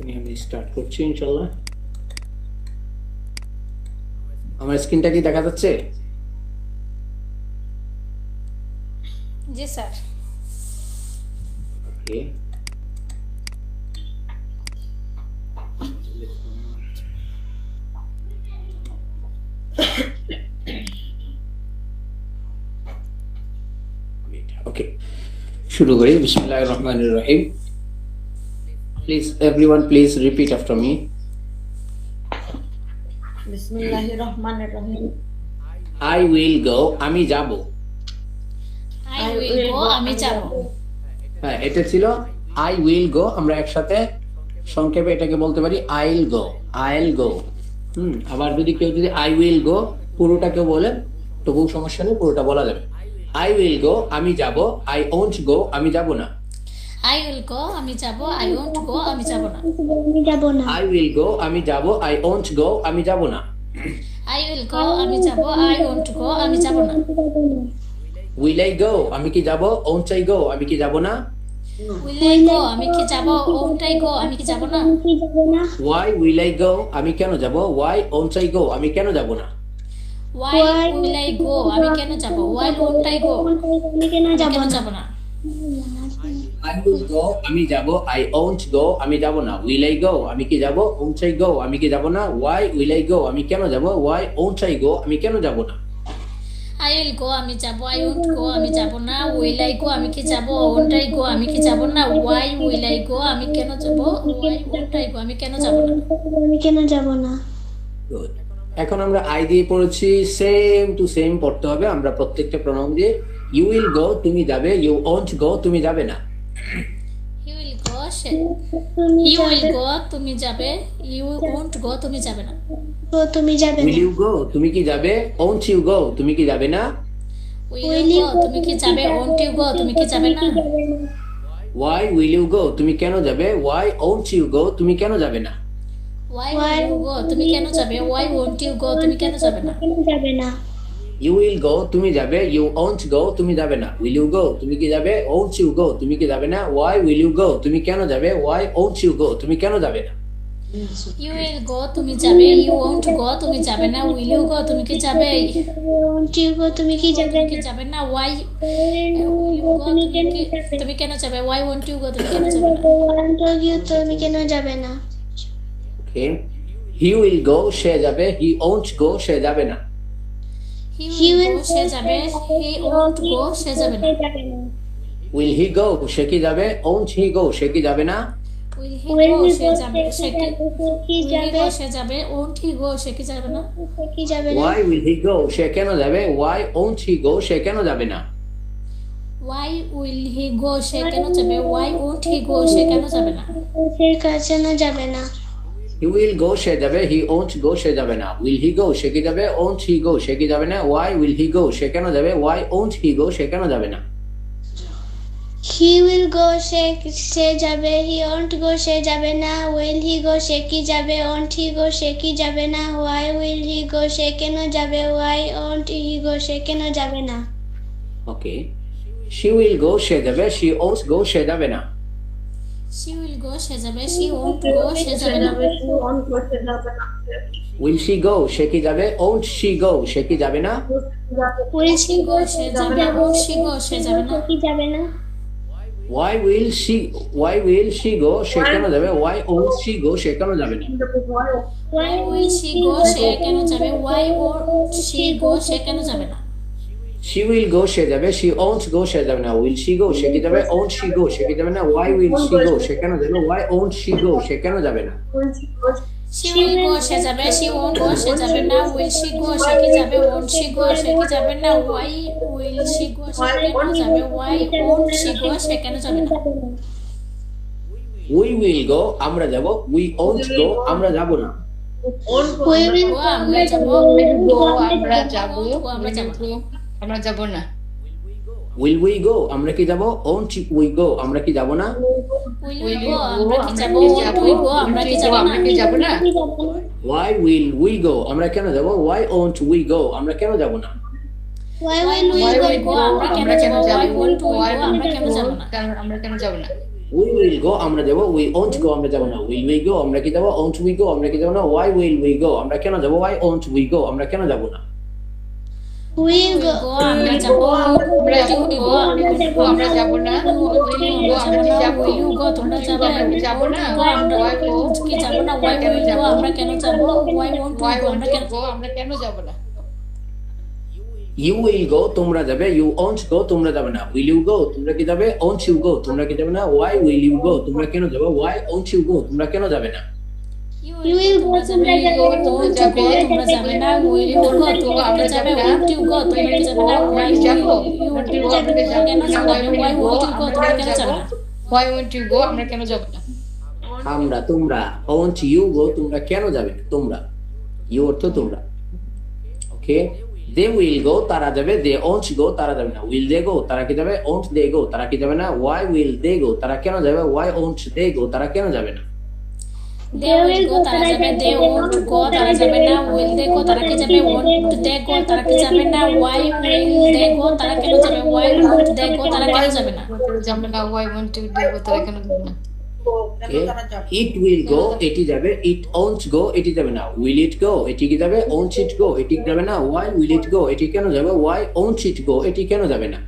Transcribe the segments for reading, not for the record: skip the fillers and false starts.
আমি স্টার্ট করছি ইনশাআল্লাহ। আমার স্ক্রিনটা কি দেখা যাচ্ছে? জি স্যার। ওকে, ওকে, শুরু করি। বিসমিল্লাহির রহমানির রহিম। Please everyone, please repeat after me. বিসমিল্লাহির রহমানির রহিম। আই উইল গো, আমি যাব। আই উইল গো, আমি যাব। হ্যাঁ, এটা ছিল আই উইল গো। আমরা একসাথে সংক্ষেপে এটাকে বলতে পারি আইল গো, আইল গো। আবার যদি কেউ যদি আই উইল গো পুরোটা কেউ বলে তবুও সমস্যা নেই, পুরোটা বলা যাবে। আই উইল গো, আমি যাব। আই ওন্ট গো, আমি যাব না। আই উইল গো, আমি যাব। আই ওন্ট গো, আমি যাব না। আমি যাব না। আই উইল গো, আমি যাব। আই ওন্ট গো, আমি যাব না। আই উইল গো, আমি যাব। আই ওন্ট গো, আমি যাব না। উইল আই গো, আমি কি যাব। ওন্ট আই গো, আমি কি যাব না। উইল আই গো, আমি কি যাব। ওন্ট আই গো, আমি কি যাব না। কি যাব না? ওয়াই উইল আই গো, আমি কেন যাব। ওয়াই ওন্ট আই গো, আমি কেন যাব না। ওয়াই উইল আই গো, আমি কেন যাব। ওয়াই ওন্ট আই গো, আমি কেন আমি যাব কেন না? যাব না। আই উইল গো, আমি যাব। আই ওন্ট গো, আমি যাব না। উইল আই গো, আমি কি যাব। ওন্ট আই গো, আমি কি যাব না। ওয়াই উইল আই গো, আমি কেন যাব। ওয়াই ওন্ট আই গো, আমি কেন যাব না। আই উইল গো, আমি যাব। আই ওন্ট গো, আমি যাব না। উইল আই গো, আমি কি যাব। ওন্ট আই গো, আমি কি যাব না। ওয়াই উইল আই গো, আমি কেন যাব। ওয়াই ওন্ট আই গো, আমি কেন যাব না। আমি কেন যাব না? Good. এখন আমরা আই দিয়ে পড়েছি, সেম টু সেম পড়তে হবে আমরা প্রত্যেকটা প্রনাউন দিয়ে। ইউ উইল গো, তুমি যাবে। ইউ ওন্ট গো, তুমি যাবে না। He will go, he will go, তুমি যাবে। ইউ ওন্ট গো, তুমি যাবে না। তো তুমি যাবে উইল না। ইউ গো, তুমি কি যাবে। ওন্ট ইউ গো, তুমি কি যাবে না। উইল ইউ গো, তুমি কি যাবে। ওন্ট ইউ গো, তুমি কি যাবে না। ওয়াই উইল ইউ গো, তুমি কেন যাবে। ওয়াই ওন্ট ইউ গো, তুমি কেন যাবে না। ওয়াই উইল ইউ গো, তুমি কেন যাবে। ওয়াই ওন্ট ইউ গো, তুমি কেন যাবে না। কেন যাবে না? ইউ উইল গো, তুমি যাবে। ইউ ওন্ট গো, তুমি যাবে না। উইল ইউ গো, তুমি কি যাবে। ওন্ট ইউ গো, তুমি কি যাবে না। ওয়াই উইল ইউ গো, তুমি কেন যাবে। ওয়াই ওন্ট ইউ গো, তুমি কেন যাবে না। ইউ উইল গো, তুমি যাবে। ইউ ওন্ট গো, তুমি যাবে না। উইল ইউ গো, তুমি কি যাবে। তুমি কি যাবে তুমি কি যাবে না। ওয়াই ইউ গো, তুমি কেন যাবে। ওয়াই ওন্ট ইউ গো, তুমি কেন যাবে না। তুমি কেন যাবে না? ওকে, হি উইল গো, সে যাবে। হি ওন্ট গো, সে যাবে না। হি উইল গো, সে যাবে। হি ওন্ট গো, সে যাবে না। উইল হি গো, সে কি যাবে। ওন্ট হি গো, সে কি যাবে না। উইল হি গো, সে যাবে। সে কি যাবে। সে যাবে। ওন্ট হি গো, সে কি যাবে না। কি যাবে না? ওয়াই উইল হি গো, সে কেন যাবে। ওয়াই ওন্ট হি গো, সে কেন যাবে না। ওয়াই উইল হি গো, সে কেন যাবে। ওয়াই ওন্ট হি গো, সে কেন যাবে না। সে কাছে না যাবে না। হি উইল গো, সে যাবে। হি ওন্ট গো, সে যাবে না। উইল হি গো, সে কি যাবে। ওন্ট হি গো, সে কি যাবে না। ওয়াই উইল হি গো, সে কেন যাবে। ওয়াই ওন্ট হি গো, সে কেন যাবে না। হি উইল গো, সে যাবে। হি ওন্ট গো, সে যাবে না। উইল হি গো, সে কি যাবে। ওন্ট হি গো, সে কি যাবে না। ওয়াই উইল হি গো, সে কেন যাবে। ওয়াই ওন্ট হি গো, সে কেন যাবে না। ওকে, শি উইল গো, সে যাবে। শি ওন্ট গো, সে যাবে না। শি উইল গো, সে যাবে। শি ওন্ট গো, সে যাবে না। উইল শি গো, সে কি যাবে। ওন্ট শি গো, সে কি যাবে না। উইল শি গো, সে যাবে। ওন্ট শি গো, সে যাবে না। কি যাবে না। ওয়াই উইল শি গো, সে কেন যাবে। ওয়াই ওন্ট শি গো, সে কেন যাবে না। ওয়াই উইল শি গো, সে কেন যাবে। ওয়াই ওন্ট শি গো, সে কেন যাবে না। শি উইল গো, সে যাবে। শি ওন্ট গো, সে যাবে না। উইল শি গো, সে কি যাবে। ওন্ট শি গো, সে কি যাবে না। ওয়াই উইল শি গো, সে কেন যাবে। ওয়াই ওন্ট শি গো, সে কেন যাবে না। শি উইল গো, সে যাবে। শি ওন্ট গো, সে যাবে না। উইল শি গো, সে কি যাবে। ওন্ট শি গো, সে কি যাবে না। ওয়াই উইল শি গো, সে কেন যাবে। ওয়াই ওন্ট শি গো, সে কেন যাবে না। উই উইল গো, আমরা যাব। উই ওন্ট গো, আমরা যাব না। উই উইল গো, আমরা যাব। আমরা যাব। আমরা যাব। আমরা যাব না। উইল উই গো, আমরা কি যাব। ওন্ট উই গো, আমরা কি যাব না। উইল গো, আমরা কি যাব। ওন্ট উই গো, আমরা কি যাব না। আমরা কি যাব না। ওয়াই উইল উই গো, আমরা কেন যাব। ওয়াই ওন্ট উই গো, আমরা কেন যাব না। Why why will will go, আমরা কেন যাব। ওয়াই ওন্ট উই গো, আমরা কেন যাব না। আমরা কেন যাব না। উই উইল গো আমরা যাব, উই ওন্ট গো আমরা যাব না। উইল উই গো আমরা কি যাব, ওন্ট উই গো আমরা কি যাব না। ওয়াই উইল উই গো আমরা কেন যাব, ওয়াই ওন্ট উই গো আমরা কেন যাব না। We'll go. গো আমরা যাব, আমরা যাব উইল গো আমরা যাব না, উইল গো আমরা যাব, উইল গো তোমরা যাবে, আমরা যাব না, গো আমরা ওয়াই গো কি যাব না, ওয়াই উইল গো আমরা কেন যাব, ওয়াই ওন্ট ওয়াই গো আমরা কেন গো আমরা কেন যাব না। ইউ উইল গো তোমরা যাবে, ইউ ওন্ট গো তোমরা যাবে না। উইল ইউ গো তোমরা কি যাবে, ওন্ট ইউ গো তোমরা কি যাবে না। ওয়াই উইল ইউ গো তোমরা কেন যাবে, ওয়াই ওন্ট ইউ গো তোমরা কেন যাবে না। You will go তোমরা যাবে, তোমরা ওন্ট যাবে, গো তোমরা যাবে না, উইল ইউ গো তোমরা আমরা যাবে, যাবে না, ওন্ট ইউ গো তোমরা কি যাবে না, ওয়াই যাব, ইউ ওন্ট ইউ গো আমরা যাব কেন না, যাবে, ওয়াই ওন্ট ইউ গো তোমরা কেন যাবে না। ওয়াই ওন্ট ইউ গো আমরা কেন যাব না। আমরা তোমরা, ওন্ট ইউ গো তোমরা কেন যাবে না, তোমরা, ইউ অর্থ তোমরা। ওকে, দে উইল গো তারা যাবে, দে ওন্ট গো তারা যাবে না। উইল দে গো তারা কি যাবে, ওন্ট দে গো তারা কি যাবে না। ওয়াই উইল দে গো তারা কেন যাবে, ওয়াই ওন্ট দে গো তারা কেন যাবে না। They will go তারা যাবে, they won't go তারা যাবে না, will they go তারা কি যাবে, won't they go তারা কি যাবে না, why will they go তারা কেন যাবে, why won't they go তারা কেন যাবে না। যাবে না, ওয়াই ওন্ট ইউ গো তারা কেন যাবে না। ইট উইল গো এটি যাবে, ইট ওন্ট গো এটি যাবে না। উইল ইট গো এটি কি যাবে, ওন্ট ইট গো এটি যাবে না। ওয়াই উইল ইট গো এটি কেন যাবে, ওয়াই ওন্ট ইট গো এটি কেন যাবে না।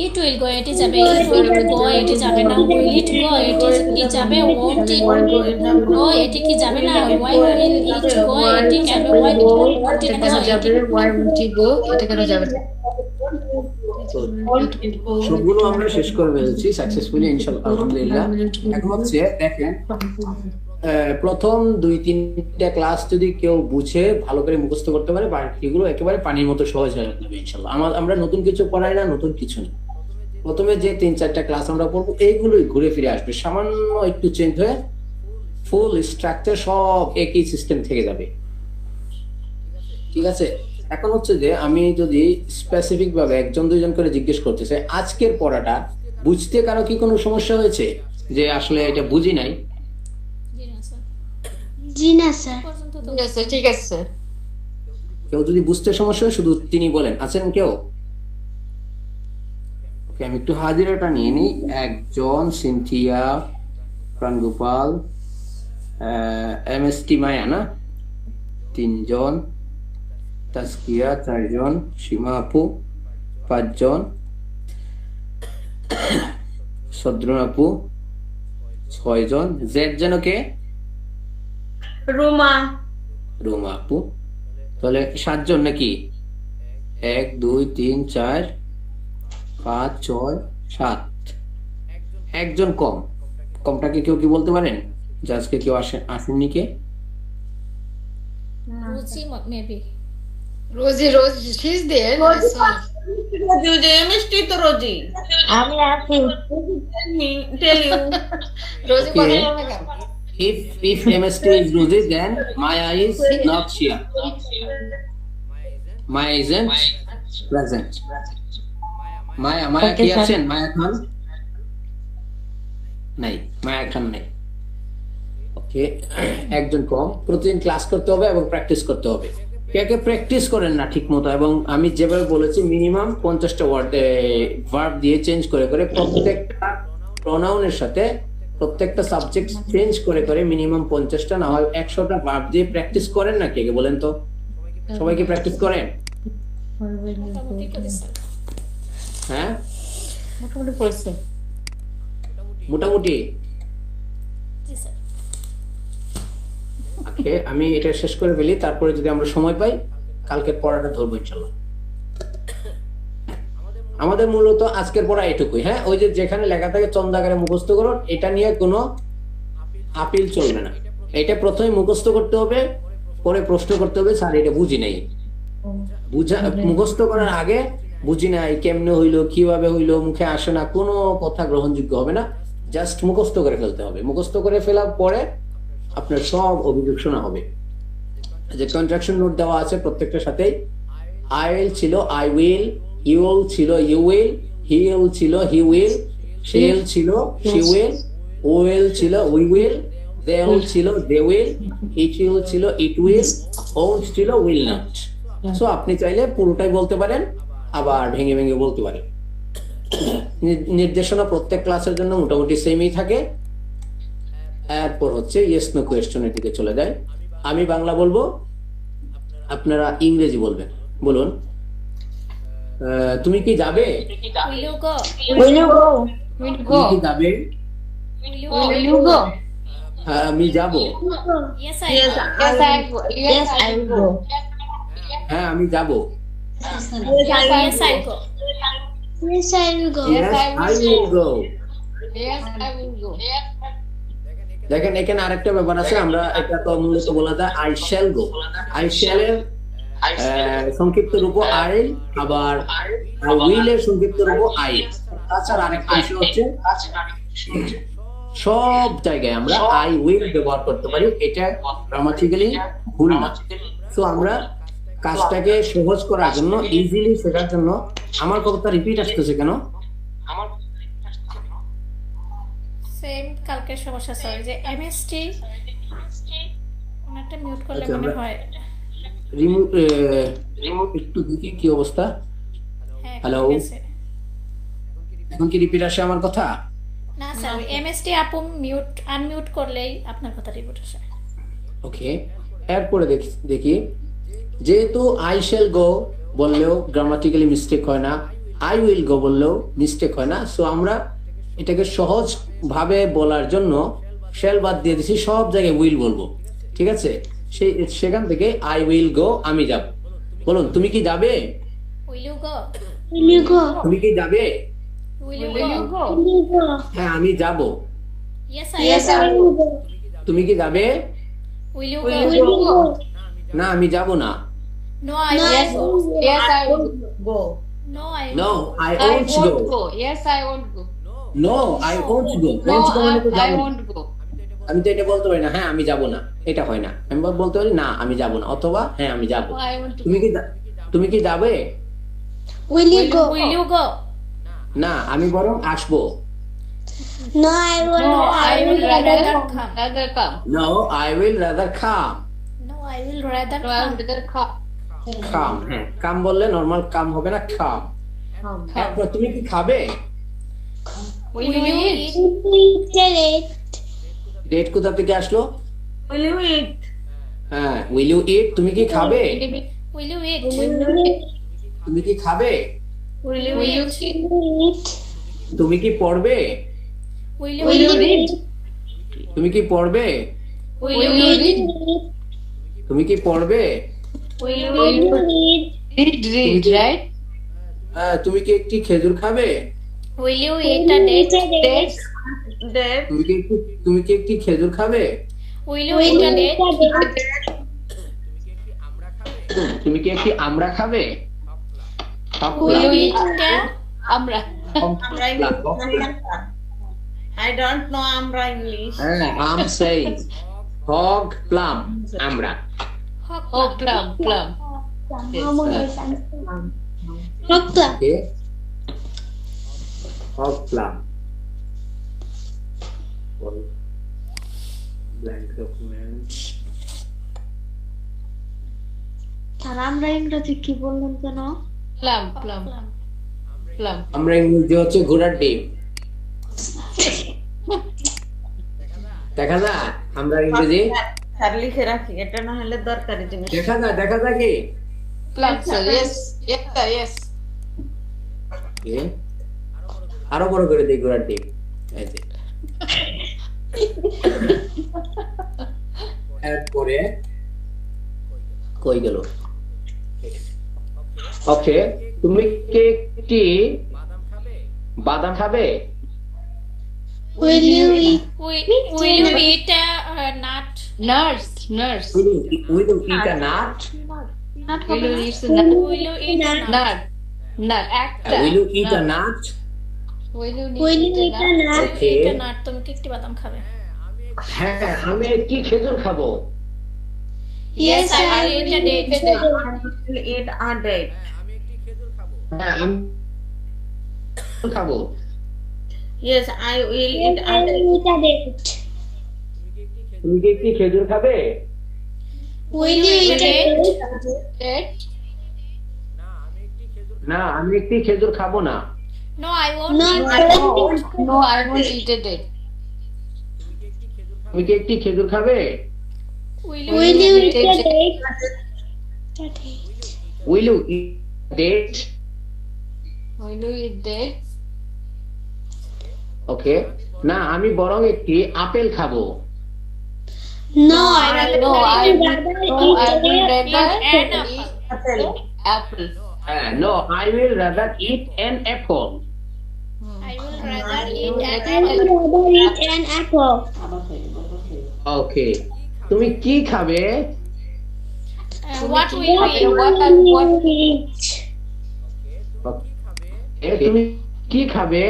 It will go এটি যাবে, it won't go এটি যাবে না, will it go এটি কি যাবে, won't it go এটি কি যাবে না, why will it go এটি যাবে, why won't it কেন go যাবে, ওয়াই ওন্ট ইউ গো এটা কেন যাবে না। সবগুলো আমরা শেষ করে ফেলছি সাকসেসফুলি ইনশাআল্লাহ, আলহামদুলিল্লাহ। এখন হচ্ছে দেখেন, প্রথম 2-3টা ক্লাস যদি কেউ বুঝে ভালো করে মুখস্থ করতে পারে, বাকিগুলো একেবারে পানির মতো সহজ হয়ে যাবে ইনশাআল্লাহ। আমরা নতুন কিছু পড়াই না, নতুন কিছু নেই। প্রথমে যে 3-4টা ক্লাস আমরা পড়বো এইগুলোই ঘুরে ফিরে আসবে, সামান্য একটু চেঞ্জ হয়ে ফুল স্ট্রাকচার সব একই সিস্টেম থেকে যাবে। ঠিক আছে, এখন হচ্ছে যে আমি যদি স্পেসিফিক ভাবে 1-2 করে জিজ্ঞেস করতে চাই, আজকের পড়াটা বুঝতে কারো কি কোনো সমস্যা হয়েছে, যে আসলে এটা বুঝি নাই। জি না স্যার। পর্যন্ত তো ঠিক আছে, ঠিক আছে। কেউ যদি বুঝতে সমস্যা হয় শুধু তিনি বলেন, আছেন কেউ? ওকে, আমি একটু হাজিরাটা নিয়ে নিই। 1 সিনথিয়া, প্রাণগোপাল, MST মায়া না 3 তাসকিয়া 4 সীমা আপু 5 সদ্রন আপু 6 জেড যেন কে, রুমা রুমা আপু। তাহলে 7 নাকি, 1 2 3 4 5 6 7, একজন কম। কমটাকে কেউ কি বলতে পারেন যে আজকে কেউ আসেননি কে? Ruchi maybe Rosie, Rosie she is there. মিষ্টি তো রোজি আমি আছি। Tell you Rosie Okay. কথা বলে না কেন? If MST is Rosie, then Maya is not here. Maya isn't present. Maya কি আছেন? মায়া খান নাই, মায়া খান নাই। ওকে, একজন কম। প্রতিদিন ক্লাস করতে হবে এবং প্র্যাকটিস করতে হবে। কে প্র্যাকটিস করেন না ঠিক মতো, এবং আমি যেভাবে বলেছি মিনিমাম 50টা ভার্ব দিয়ে চেঞ্জ করে করে প্রত্যেকটা প্রোনাউনের সাথে প্রত্যেকটা সাবজেক্ট চেঞ্জ করে করে মিনিমাম 50টা না হয় 100টা ভার্ব দিয়ে প্র্যাকটিস করেন না কে বলেন তো? সবাই কি প্র্যাকটিস করেন? মোটামুটি করেছে। হ্যাঁ, মোটামুটি পড়ছে। মোটামুটি। জি স্যার। ওকে, আমি এটা শেষ করে ফেলি, তারপরে যদি আমরা সময় পাই কালকের পড়াটা ধরবো ইনশাল্লাহ। আমাদের মূলত আজকের পড়া এটুকুই। হ্যাঁ, ওই যে যেখানে লেখা থাকে চন্দাকারে মুখস্থ করো, এটা নিয়ে কোনো আপিল চলবে না। এটা প্রথমে মুখস্থ করতে হবে, পরে প্রশ্ন করতে হবে স্যার এটা বুঝি নাই। মুখস্থ করার আগে বুঝি নাই, কেমনে হইলো, কিভাবে হইলো, মুখে আসে না, কোনো কথা গ্রহণযোগ্য হবে না। জাস্ট মুখস্থ করে ফেলতে হবে। মুখস্থ করে ফেলার পরে আপনার সব অভিযোগ শোনা হবে। যে কন্ট্রাকশন নোট দেওয়া আছে প্রত্যেকটার সাথেই। আই উইল ছিল আই উইল, ইউ উইল ছিল ইউ উইল, হি উইল ছিল হি উইল, শি উইল ছিল শি উইল, উইল ছিল উই উইল, দে উইল ছিল দে উইল, ইট উইল ছিল ইট উইল, ওন্ট ছিল উইল নট। সো আপনি চাইলে পুরোটাই বলতে পারেন, আবার ভেঙে ভেঙে বলতে পারেন। নির্দেশনা প্রত্যেক ক্লাসের জন্য মোটামুটি সেমই থাকে। এরপর হচ্ছে ইয়েস নো কোয়েশ্চনের দিকে চলে যায়। আমি বাংলা বলবো, আপনারা ইংরেজি বলবেন। বলুন, তুমি কি যাবে? Will you go? Will you go? Will তুমি go? কি যাবে? Will you Will go? you go? হ্যাঁ, আমি যাব। Yes, I Yes, go. Yes, I go. Yes, I will go. হ্যাঁ, আমি যাব। Yes, I go. Yes, I will go. Yes, Yes, I I will go. Yes, I will go. দেখেন এখানে আরেকটা ব্যাপার আছে, আমরা এটা তো মূলত বলা যায় I shall go. I shall এর সংক্ষিপ্ত রূপ আই, আবার আই উইল এর সংক্ষিপ্ত রূপ আই। তাছাড়া আরেকটা বিষয় হচ্ছে সব জায়গায় আমরা আই উইল ব্যবহার করতে পারি, এটা গ্রামাটিক্যালি ভুল না। তো আমরা কাজটাকে সহজ করার জন্য, ইজিলি শেখার জন্য, আমার কথা রিপিট আসতেছে কেন? সেম কালকের সমস্যা, সরি, যে এমএসটি ওনারটা মিউট করলে আচ্ছা, মনে আমরা- হয়। রিমোট একটু দেখি কি অবস্থা। হ্যাঁ, Hello? ঠিক আছে। এখন কি রিপিট আসে আমার কথা? না স্যার, এমএসটি আপু মিউট আনমিউট করলেই আপনার কথা রিপিট আসে। ওকে, এরপরে দেখি যেহেতু আই শ্যাল গো বললেও গ্রামাটিক্যালি মিস্টেক হয় না, আই উইল গো বললেও মিস্টেক হয় না। সো আমরা এটাকে সহজ ভাবে বলার জন্য শ্যাল বাদ দিয়ে দিছি, সব জায়গায় উইল বলবো। ঠিক আছে, সেখান থেকে আই উইল গো, আমি যাব। বলুন, তুমি কি যাবে? Will you go? Will you go? তুমি কি যাবে? Will you Will you go? go? Will you go? হ্যাঁ, আমি যাব। Yes, Yes, I I go. will go. তুমি কি যাবে? Will you Will go? you Will you go? না, আমি যাব না। No, I No, will go. Yes, I will Go. No, I no, will. I I won't go. won't go. Yes, I won't go. No, I won't go. No, won't go মানে তো I যাব না। won't go. আমি তো এটা বলতে পারি না, হ্যাঁ আমি যাব না, এটা হয় না। আমি বলতে পারি না আমি যাব না, অথবা হ্যাঁ আমি যাব। No, I want to তুমি go. কি তুমি কি যাবে? Will you go? Will you go? না, আমি বরং আসবো। No, I will No, I will rather come. rather come. No, I will rather come. No, I will rather No, I come. will rather come. কাম, হ্যাঁ কাম বললে normal কাম হবে না, কাম। এরপর তুমি কি খাবে? Will you eat? Will you eat? Date কোথা থেকে আসলো? Will you eat? হ্যাঁ, উইল ইউ ইট, তুমি কি খাবে? Will you eat? তুমি কি খাবে? Will you Will you eat? eat? Eat. তুমি কি পড়বে? Will you Will eat? you read? তুমি কি পড়বে? Will you read? তুমি কি পড়বে? Will you Will eat? you read, right? তুমি কি একটি খেজুর খাবে? Will you eat a date? Dates? Dad? তুমি কি একটি খেজুর খাবে? Will you eat a date? তুমি কি একটি আমড়া খাবে? Will you eat a Amra. Amra English. I don't know Amra English. হ্যাঁ, আম সেই হগ প্লাম আমরা। hot Oh, plum, plum. Hopla. Okay, hog plum. Blank document. আর আমরা ইংরেজি কি বললাম যেন? Plum, plum, plum. আমরা ইংরেজি হচ্ছে ঘোড়ার ডিম। দেখা যায় আমরা ইংরেজি স্যার লিখে রাখি, এটা না হলে দরকারি জিনিস। দেখা যায় কি? Plum, sir. Yes, yes, sir, yes. এ, আরো বড় করে দিই ঘোড়ার ডিম। এই যে। এরপরে কই গেল? ওকে, তুমি কি একটি বাদাম খাবে? Will you eat? Will you eat a nut? Nurse, nurse. Will you eat a nut? Will you eat a nut? Will you eat a nut? Nut. Nut. Actor. Will you eat a nut? Will you Will you eat eat a a nut? nut? Okay. Eat a nut. তুমি কি একটি বাদাম খাবে? হ্যাঁ, আমি একটি খেজুর খাবো। Yes, I I will will eat a date. eat a date. I will eat a date. হ্যাঁ, আমি খাবো। Yes, I will eat a I date. will eat a date. তুমি কি একটি খেজুর খাবে? Will you eat a date? Date. না, আমি একটি খেজুর খাবো না। No, I won't No, eat I it. won't. No, I won't eat it. তুমি কি একটি খেজুর খাবে? Will Will you you eat eat it? a date? Will you eat date? Will you eat that? ওকে, না আমি বরং একটি আপেল খাবো। No, No, I rather will rather Eat an eat apple. apple. হ্যাঁ, no, I will rather eat an apple. I will rather eat an I apple. would rather eat an apple. ওকে, তুমি কি খাবে? What will you eat? What eat? তুমি কি খাবে?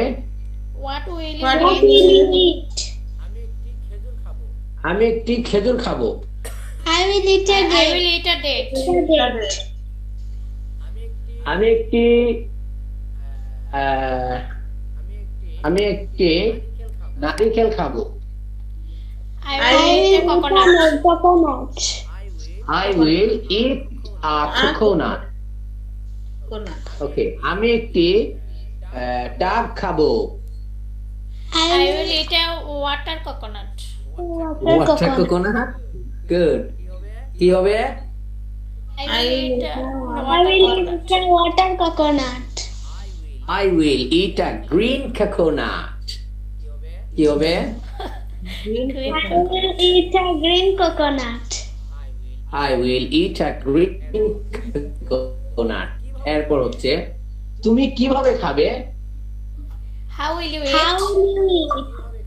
What will you What What eat? will you eat? আমি একটি খেজুর খাবো। I will eat a I date. will eat a date. আমি একটি নারিকেল খাবো। I will eat a coconut. Coconut. I will eat a coconut. Coconut. ওকে, আমি একটি ডাব খাবো। I will eat a water coconut. Water coconut? Good. কি হবে? I will eat a I will water coconut. eat a water coconut. I will eat a green coconut. কি হবে? Green I will eat a green coconut. I will eat a green coconut. এরপর হচ্ছে তুমি কিভাবে খাবে? How will you How eat? will you eat?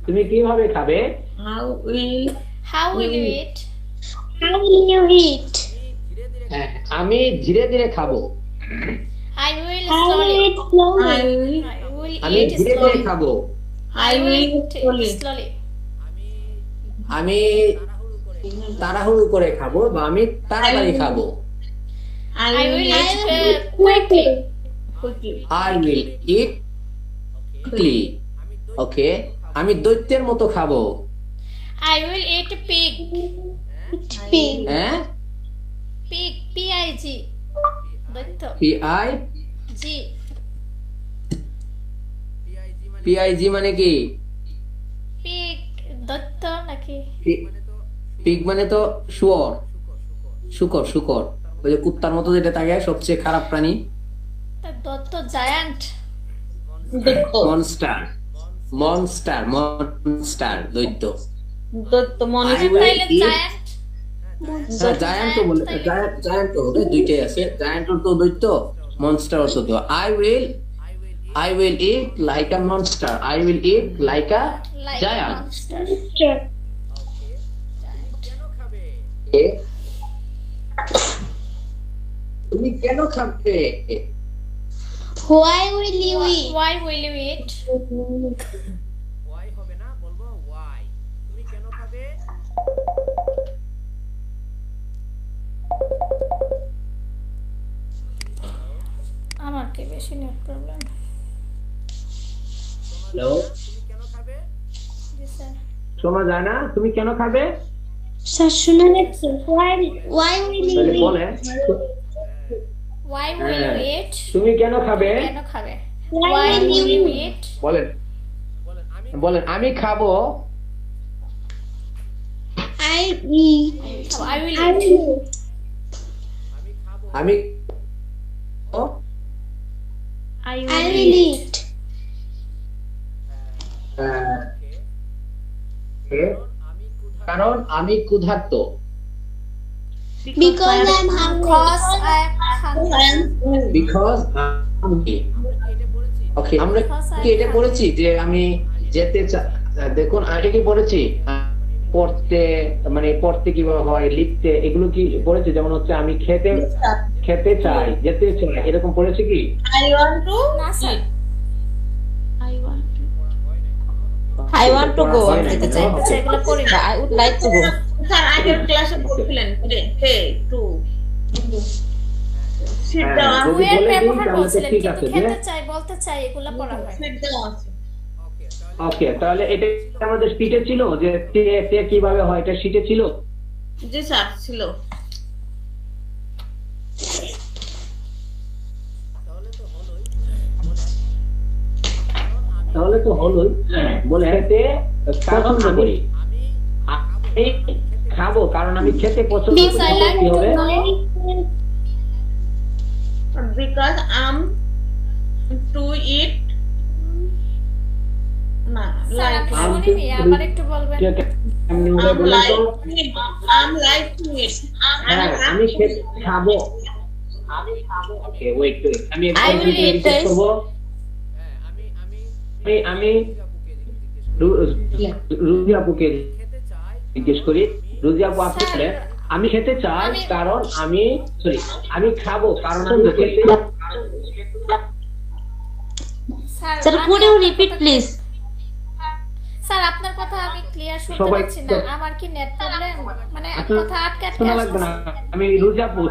তুমি কিভাবে খাবে? How will How will you eat? How will you eat? হ্যাঁ, আমি ধীরে ধীরে খাবো। I will I will slowly. eat slowly. I will I will আমি eat ধীরে ধীরে slowly. খাবো। I will eat eat slowly. slowly. আমি তাড়াহুড়ো করে খাবো বা আমি তাড়াতাড়ি খাবো। I will eat eat quickly. quickly. I will eat quickly. ওকে, আমি দৈত্যের মতো খাবো। I will eat pig. Pig. হ্যাঁ, Pig. P-I-G. দৈত্য। PI G. PIG মানে কি? Pig. দৈত্য নাকি? পিগ মানে তো শুয়োর, শুকর, শুকর। ওই যে কুত্তার মতো যেটা থাকে, সবচেয়ে খারাপ প্রাণী। দৈত্য জায়ান্ট। মনস্টার, মনস্টার, মনস্টার, দৈত্য। দত্ত মনে I will তাইলে eat- জায়ান্ট। হ্যাঁ, জায়ান্ট তো বলে, জায়ান্ট তো হবে, দুইটাই আছে। জায়ান্ট তো দৈত্য, মনস্টার তো দৈত্য। I will eat like a monster. I will eat like a Like a giant. monster. এ, তুমি কেন খাবে? Why will you eat? Why will you eat? আমার কি বেশি নেট প্রবলেম? হ্যালো, জি স্যার। শোনা যায় না? তুমি কেন খাবে? Sir, শোনা যাচ্ছে। Why will you তাহলে eat? বলে, Why will you eat? তুমি কেন খাবে? কেন খাবে? Why Why will will you you eat? eat? বলেন, বলেন, আমি খাবো। I eat. I will I eat. will eat. আমি I I will eat. কারণ আমি ক্ষুধার্ত। Because I'm hungry. Because I am hungry. Because ওকে, আমরা কি এটা পড়েছি যে আমি যেতে দেখুন আগে কি পড়েছি পড়তে, মানে পড়তে কিভাবে হয়, লিখতে, এগুলো কি পড়েছি? যেমন হচ্ছে আমি খেতে চাই, যেতে চাই, এরকম পড়েছি কি? I want to না sir. I want to go. হয় না, যেতে এটা চাই। হবে। সেগুলো পড়ি না। I would like to go. Sir আগের ক্লাসে বলছিলেন টু সিট হ্যাঁ, দেওয়া যদি Where বলে দিই ব্যবহার তাহলে তো বলছিলেন, ঠিক কিন্তু আছে। খেতে চাই, বলতে চাই, এগুলো পড়া হয়। সিট দেওয়া আছে। ওকে, তাহলে এটা আমাদের শীটে ছিল যে তে কিভাবে হয়, এটা শীটে ছিল। জি স্যার ছিল। তাহলে তো হলোই। বলে খেতে পছন্দ করি, আমি খাবো কারণ আমি খেতে পছন্দ Miss, করি, I like কি to হবে? know. because I'm to eat না স্যার like আমি I'm শুনিনি, to- আবার একটু বলবেন। এমনি করে I'm বলেন like তো। to eat. I'm like to eat. হ্যাঁ, আমি খেতে খাবো। Okay, wait, wait. আমি I will eat জিজ্ঞেস this. করবো। আমি রুজি আপুকে জিজ্ঞেস করি। রুজি আপু আপনি স্যার, বলেন, আমি খেতে চাই আমি- কারণ আমি খাবো কারণ আমি খেতে। স্যার Sir, আমি could you আপনার repeat, কথা- please? স্যার আপনার কথা আমি ক্লিয়ার শুনতে সবাই পাচ্ছি না, আমার কি নেট প্রবলেম, মানে আপনার কথা আটকে আটকে শোনা লাগবে না। আসছে। আমি রুজি আপু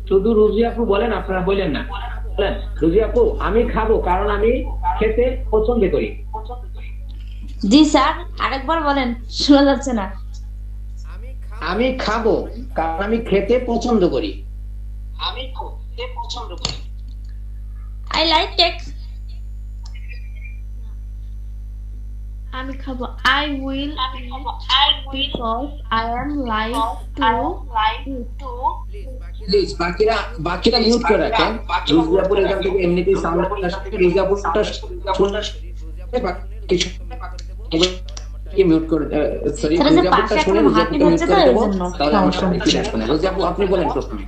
শুধু রুজি আপু বলেন, আপনারা বলেন না। বলেন রুজি আপু, আমি খাবো কারণ আমি খেতে পছন্দ করি। জি স্যার, আরেকবার বলেন, শোনা যাচ্ছে না। আমি খাবো কারণ আমি খেতে পছন্দ করি। I like cake. আমি খাবো I will because I am like to please বাকিরা মিউট করে রাখেন। রুজি আপুর এখান থেকে এমনিতেই সাউন্ড আসছে, রুজি আপুরটা শুনলে কিছু কি মিউট করে, সরি স্যার, যে রুজি আপুরটা পাশে শুনে এখন রুজি হাঁটি আপুকে মিউট হচ্ছে তো, করে এর দেবো, জন্য তাহলে আমার সমস্যা সাথে ক্লিয়ার আসবে না। রুজি আপু আপনি বলেন প্রথমে।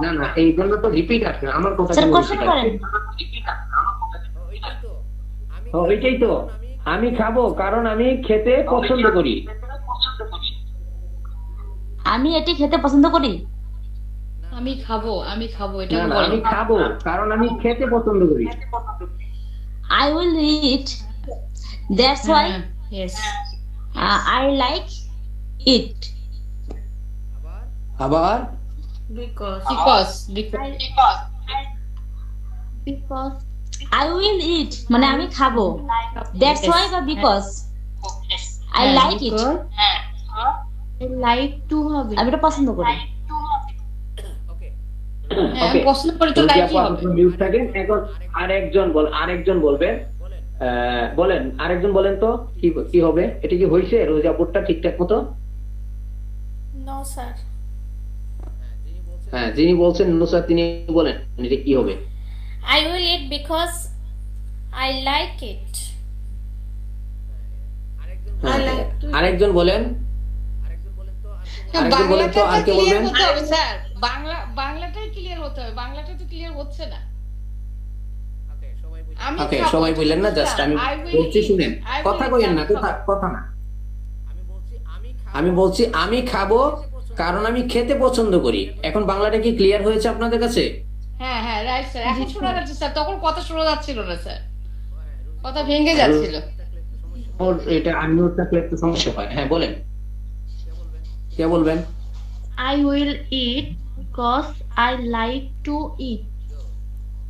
না না, এই জন্য তো রিপিট আসবে না, আমার কথা স্যার কি কোশ্চেন repeat আসবে? করেন। ওইটাই তো, আমি খাবো কারণ আমি খেতে পছন্দ করি। আমি এটি খেতে পছন্দ করি। আমি খাবো এটা না না, বলো। আমি খাবো কারণ আমি খেতে পছন্দ করি। I will eat. That's why yes I like it. আবার because because I will eat মানে আমি খাবো। That's why বা because I like it. I like to হবে আমি এটা পছন্দ করি। হ্যাঁ Okay. পছন্দ করে তো রুজি লাইকই আপু হবে। আপনি মিউট থাকেন। এখন আরেকজন বলবেন। বলেন, আরেকজন বলেন তো কি হবে? এটা কি হয়েছে রুজি আপুরটা ঠিকঠাক মতো? নো স্যার, হ্যাঁ, যিনি বলছেন নুসরাত, তিনি বলেন এটা কি হবে? I will eat because I like it. হ্যাঁ, like to eat. আরেকজন বলেন। আরেকজন বলেন তো, আর কে বলবেন? হতে হবে স্যার, বাংলাটাই ক্লিয়ার হতে হবে, বাংলাটা তো ক্লিয়ার হচ্ছে না। আমি ওকে, খাবো, সবাই বললেন না, জাস্ট আমি I will বলছি, eat. শুনেন। I will কথা eat, কইেন না, আমি খাবো। কথা না। আমি বলছি আমি খাবো কারণ আমি খেতে পছন্দ করি। এখন বাংলাটা কি ক্লিয়ার হয়েছে আপনাদের কাছে? হ্যাঁ হ্যাঁ রাইট স্যার, এখন শোনা যাচ্ছে স্যার, তখন কথা শোনা যাচ্ছিল না স্যার, কথা ভেঙে যাচ্ছিল। ওর এটা আনমিউট থাকলে একটু সমস্যা হয়। হ্যাঁ বলেন, কে বলবেন? I will eat because I like to eat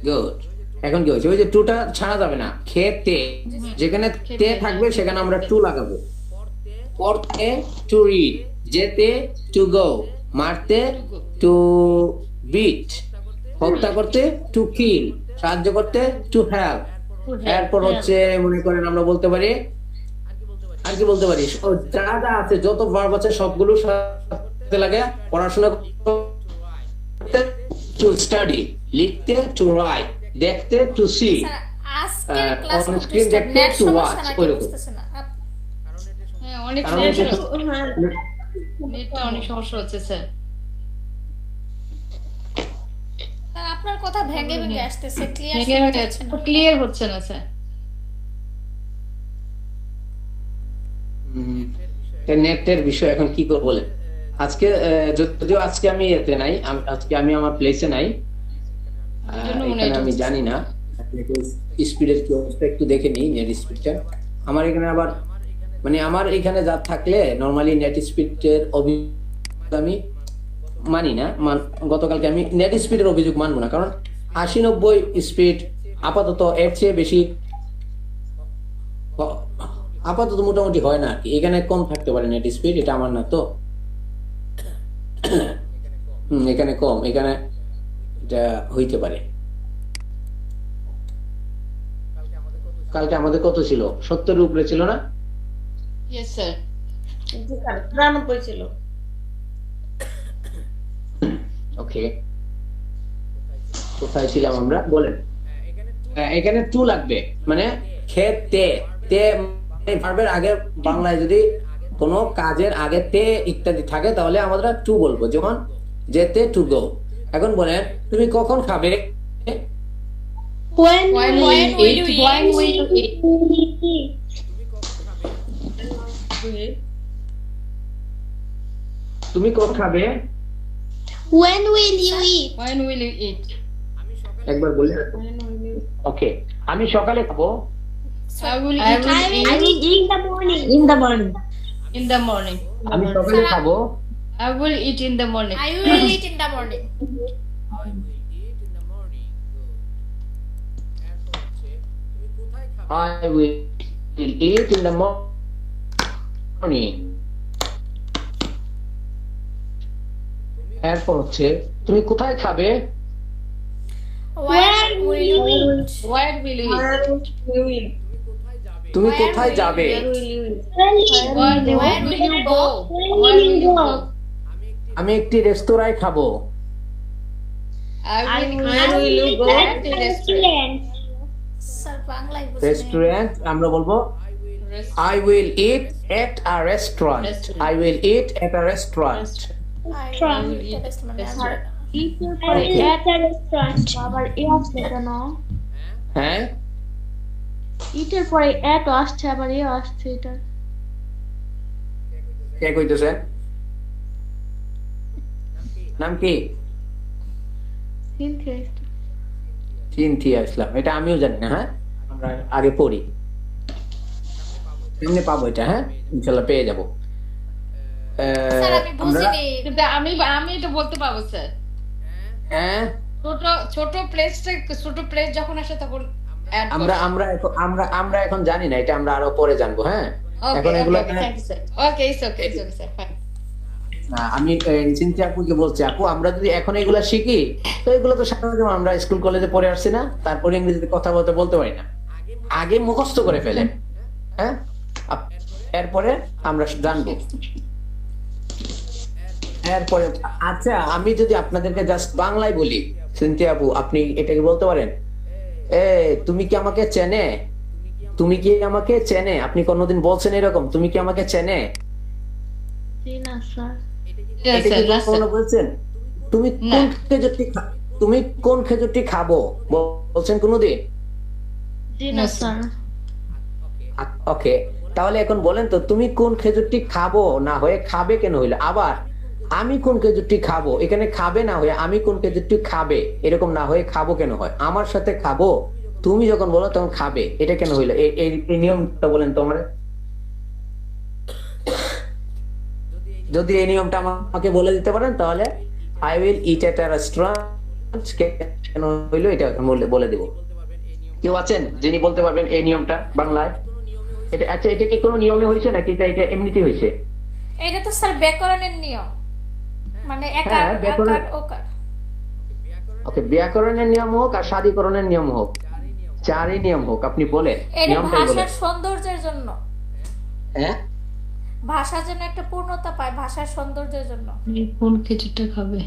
good. এখন কি হয়েছে? ওই যে টুটা ছাড়া যাবে না। খেতে, যেখানে তে থাকবে সেখানে আমরা টু লাগাবো। পড়তে টু রিড, যেতে টু গো, মারতে টু বিট, হত্যা করতে টু কিল, সাহায্য করতে টু হেল্প। এরপর হচ্ছে মনে করেন আমরা বলতে পারি, আর কি বলতে পারি, ও যা যা আছে যত ভার্ব আছে সবগুলো সাথে লাগে। পড়াশোনা করতে টু স্টাডি, লিখতে টু রাইট, দেখতে টু সি, স্যার আজকের ক্লাস on খুব screen ডিস্টার্ব, দেখতে নেট to সমস্যা watch, নাকি ওইরকম। বুঝতেছে না। হ্যাঁ অনেক কারণ সমস্যা এটা- হচ্ছে, নেটটা অনেক সমস্যা হচ্ছে স্যার। স্যার আপনার কথা ভেঙে ভেঙে আসতেছে, ক্লিয়ার ভেঙে শোনা ভেঙে যাচ্ছে না। ক্লিয়ার হচ্ছে না স্যার। নেটের বিষয় এখন কি করব বলেন। আজকে যদিও আজকে আমি এতে নাই, আজকে আমি আমার প্লেসে নাই, জন্য মনে এখানে আমি হচ্ছে। জানি না স্পিডের কি অবস্থা, একটু দেখে নিই নেট স্পিডটা। আমার এখানে আবার মানে আমার এখানে যা থাকলে নরমালি নেট স্পিডের অভিযোগ আমি মানি না। গতকালকে আমি নেট স্পিডের অভিযোগ মানবো না, কারণ 80-90 স্পিড আপাতত, এর চেয়ে বেশি আপাতত মোটামুটি হয় না আর কি। এখানে কম থাকতে পারে নেট স্পিড, এটা আমার না তো। এখানে কম, এখানে এটা হইতে পারে। কালকে আমাদের কত ছিল? 70-এর উপরে ছিল না? Yes sir. 93 ছিল। ওকে, কোথায় ছিলাম আমরা বলেন? এখানে টু লাগবে, মানে খেতে, তে ভার্বের আগে বাংলায় যদি কোনো কাজের আগে তে ইত্যাদি থাকে তাহলে আমরা টু বলবো, যেমন যেতে, টু গো। এখন বলেন তুমি কখন খাবে? When When will will will you you eat? When will you eat? তুমি কখন খাবে? when will you eat? When will you eat? একবার বলে ওকে, আমি সকালে খাবো। I will I eat will in I will eat in the morning. in the morning. আমি সকালে খাবো। I will eat in the morning. I will eat in the morning. I will eat in the morning. এরপর হচ্ছে তুমি কোথায় খাবে? Where will you eat? Where will you eat? তুমি Where কোথায় will যাবে? Where Where will you go? Where will you go? আমি একটি রেস্তোরাঁয় খাবো। Where will you go? At the restaurant. Sir, বাংলায় বুঝি নাই। রেস্টুরেন্ট আমরা বলবো I will eat at a restaurant. Restaurant. I will eat at a restaurant. I will eat at a restaurant. At a restaurant. আবার এ আসছে কেন? হ্যাঁ, ইটের পরে এট আসছে, আবার এ আসছে এটা। কে কইতেছে? নাম কি? সিনথিয়া ইসলাম। এটা আমিও জানি না। হ্যাঁ, আমরা আগে পড়ি, এমনি পাবো এটা। হ্যাঁ, ইনশাল্লাহ পেয়ে যাবো। স্যার আমি আমরা বুঝিনি। কিন্তু আমি এটা বলতে পারবো স্যার। হ্যাঁ, ছোট প্লেস যখন আসে তখন add আমরা করো। আমরা এখন আমরা এখন জানি না, এটা আমরা আরো পরে জানবো। হ্যাঁ, এখন এগুলো ওকে, ইটস ওকে স্যার, ফাইন। না, আমি চিন্তা আপুকে বলছি, আপু আমরা যদি এখন এগুলা শিখি তো এগুলো তো সাধারণত আমরা স্কুল কলেজে পড়ে আসছি না, তারপরে ইংরেজিতে কথা বলতে পারি না, আগে মুখস্থ করে ফেলেন। হ্যাঁ, এরপরে আমরা জানবো। এরপরে আচ্ছা, আমি যদি আপনাদেরকে জাস্ট বাংলায় বলি, সিনথিয়া আপু আপনি এটাকে বলতে পারেন, তুমি কি আমাকে চেনে? তুমি কি আমাকে চেনে? আপনি কোনোদিন বলছেন এরকম, তুমি কি আমাকে চেনে? জি না স্যার। এটা কি কখনো বলছেন? তুমি কোন খেজুরটি তুমি কোন খেজুরটি খাবো বলছেন কোনোদিন? জি না স্যার। ওকে, তাহলে এখন বলেন তো তুমি কোন খেজুরটি খাবো না হয়ে খাবে কেন হইলো? আবার আমি কোন খেজুরটি খাবো, এখানে খাবে না হয়ে আমি কোন খেজুরটি খাবে এরকম না হয়ে খাবো কেন হয়? আমার সাথে খাবো, তুমি যখন বলো তখন খাবে, এটা কেন হইলো? এই নিয়মটা বলেন তো আমারে। যদি এই নিয়মটা আমাকে বলে দিতে পারেন তাহলে I will eat at a restaurant কেন হইলো এটা বলে দেব। কেউ আছেন যিনি বলতে পারবেন এই নিয়মটা বাংলায়? এটা আচ্ছা, এটা কি কোনো নিয়মে হয়েছে নাকি এটা এমনিতেই হয়েছে? এটা তো স্যার ব্যাকরণের নিয়ম, মানে একার হ্যাঁ, ব্যাকরণ। আকার ওকার। ওকে, ব্যাকরণের নিয়ম হোক আর সাদীকরণের নিয়ম হোক, চারই নিয়ম হোক, আপনি বলেন এটা নিয়মটাই বলেন। ভাষার সৌন্দর্যের জন্য, হ্যাঁ, ভাষার জন্য একটা পূর্ণতা পায়, ভাষার সৌন্দর্যের জন্য। কোন খেজুরটা খাবে?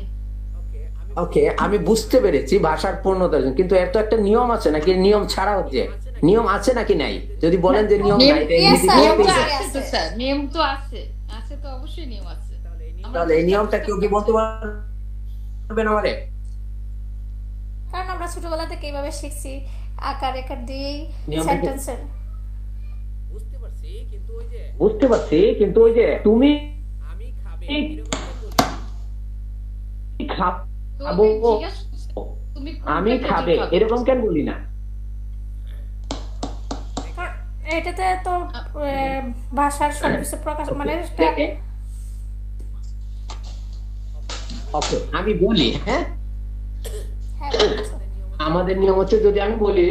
ওকে, আমি বুঝতে পেরেছি ভাষার পূর্ণতার জন্য, কিন্তু এর তো একটা নিয়ম আছে নাকি? নিয়ম ছাড়া হচ্ছে, নিয়ম আছে নাকি নাই? যদি বলেন যে নিয়ম নাই, এটা Yes, এমনিতেই sir. হতেই নিয়ম তো যায়। আছে তো স্যার, নিয়ম তো আছে তো অবশ্যই নিয়ম আছে। তাহলে এই নিয়মটা কেউ কি বলতে পারবেন আমারে? কারণ আমরা ছোটবেলা থেকে এইভাবে শিখছি, আকার একার দিয়ে নিয়মটা কি- সেন্টেন্সের। বুঝতে পারছি, কিন্তু ওই যে তুমি খাবো, তুমি জিজ্ঞেস করছো, তুমি কোন আমি খেজুর খাবে এরকম কেন বলি না? কারণ এটাতে তো ভাষার সবকিছু প্রকাশ, মানে ওকে, আমি বলি। হ্যাঁ, হ্যাঁ, বলছো। আমাদের নিয়ম হচ্ছে, যদি আমি বলি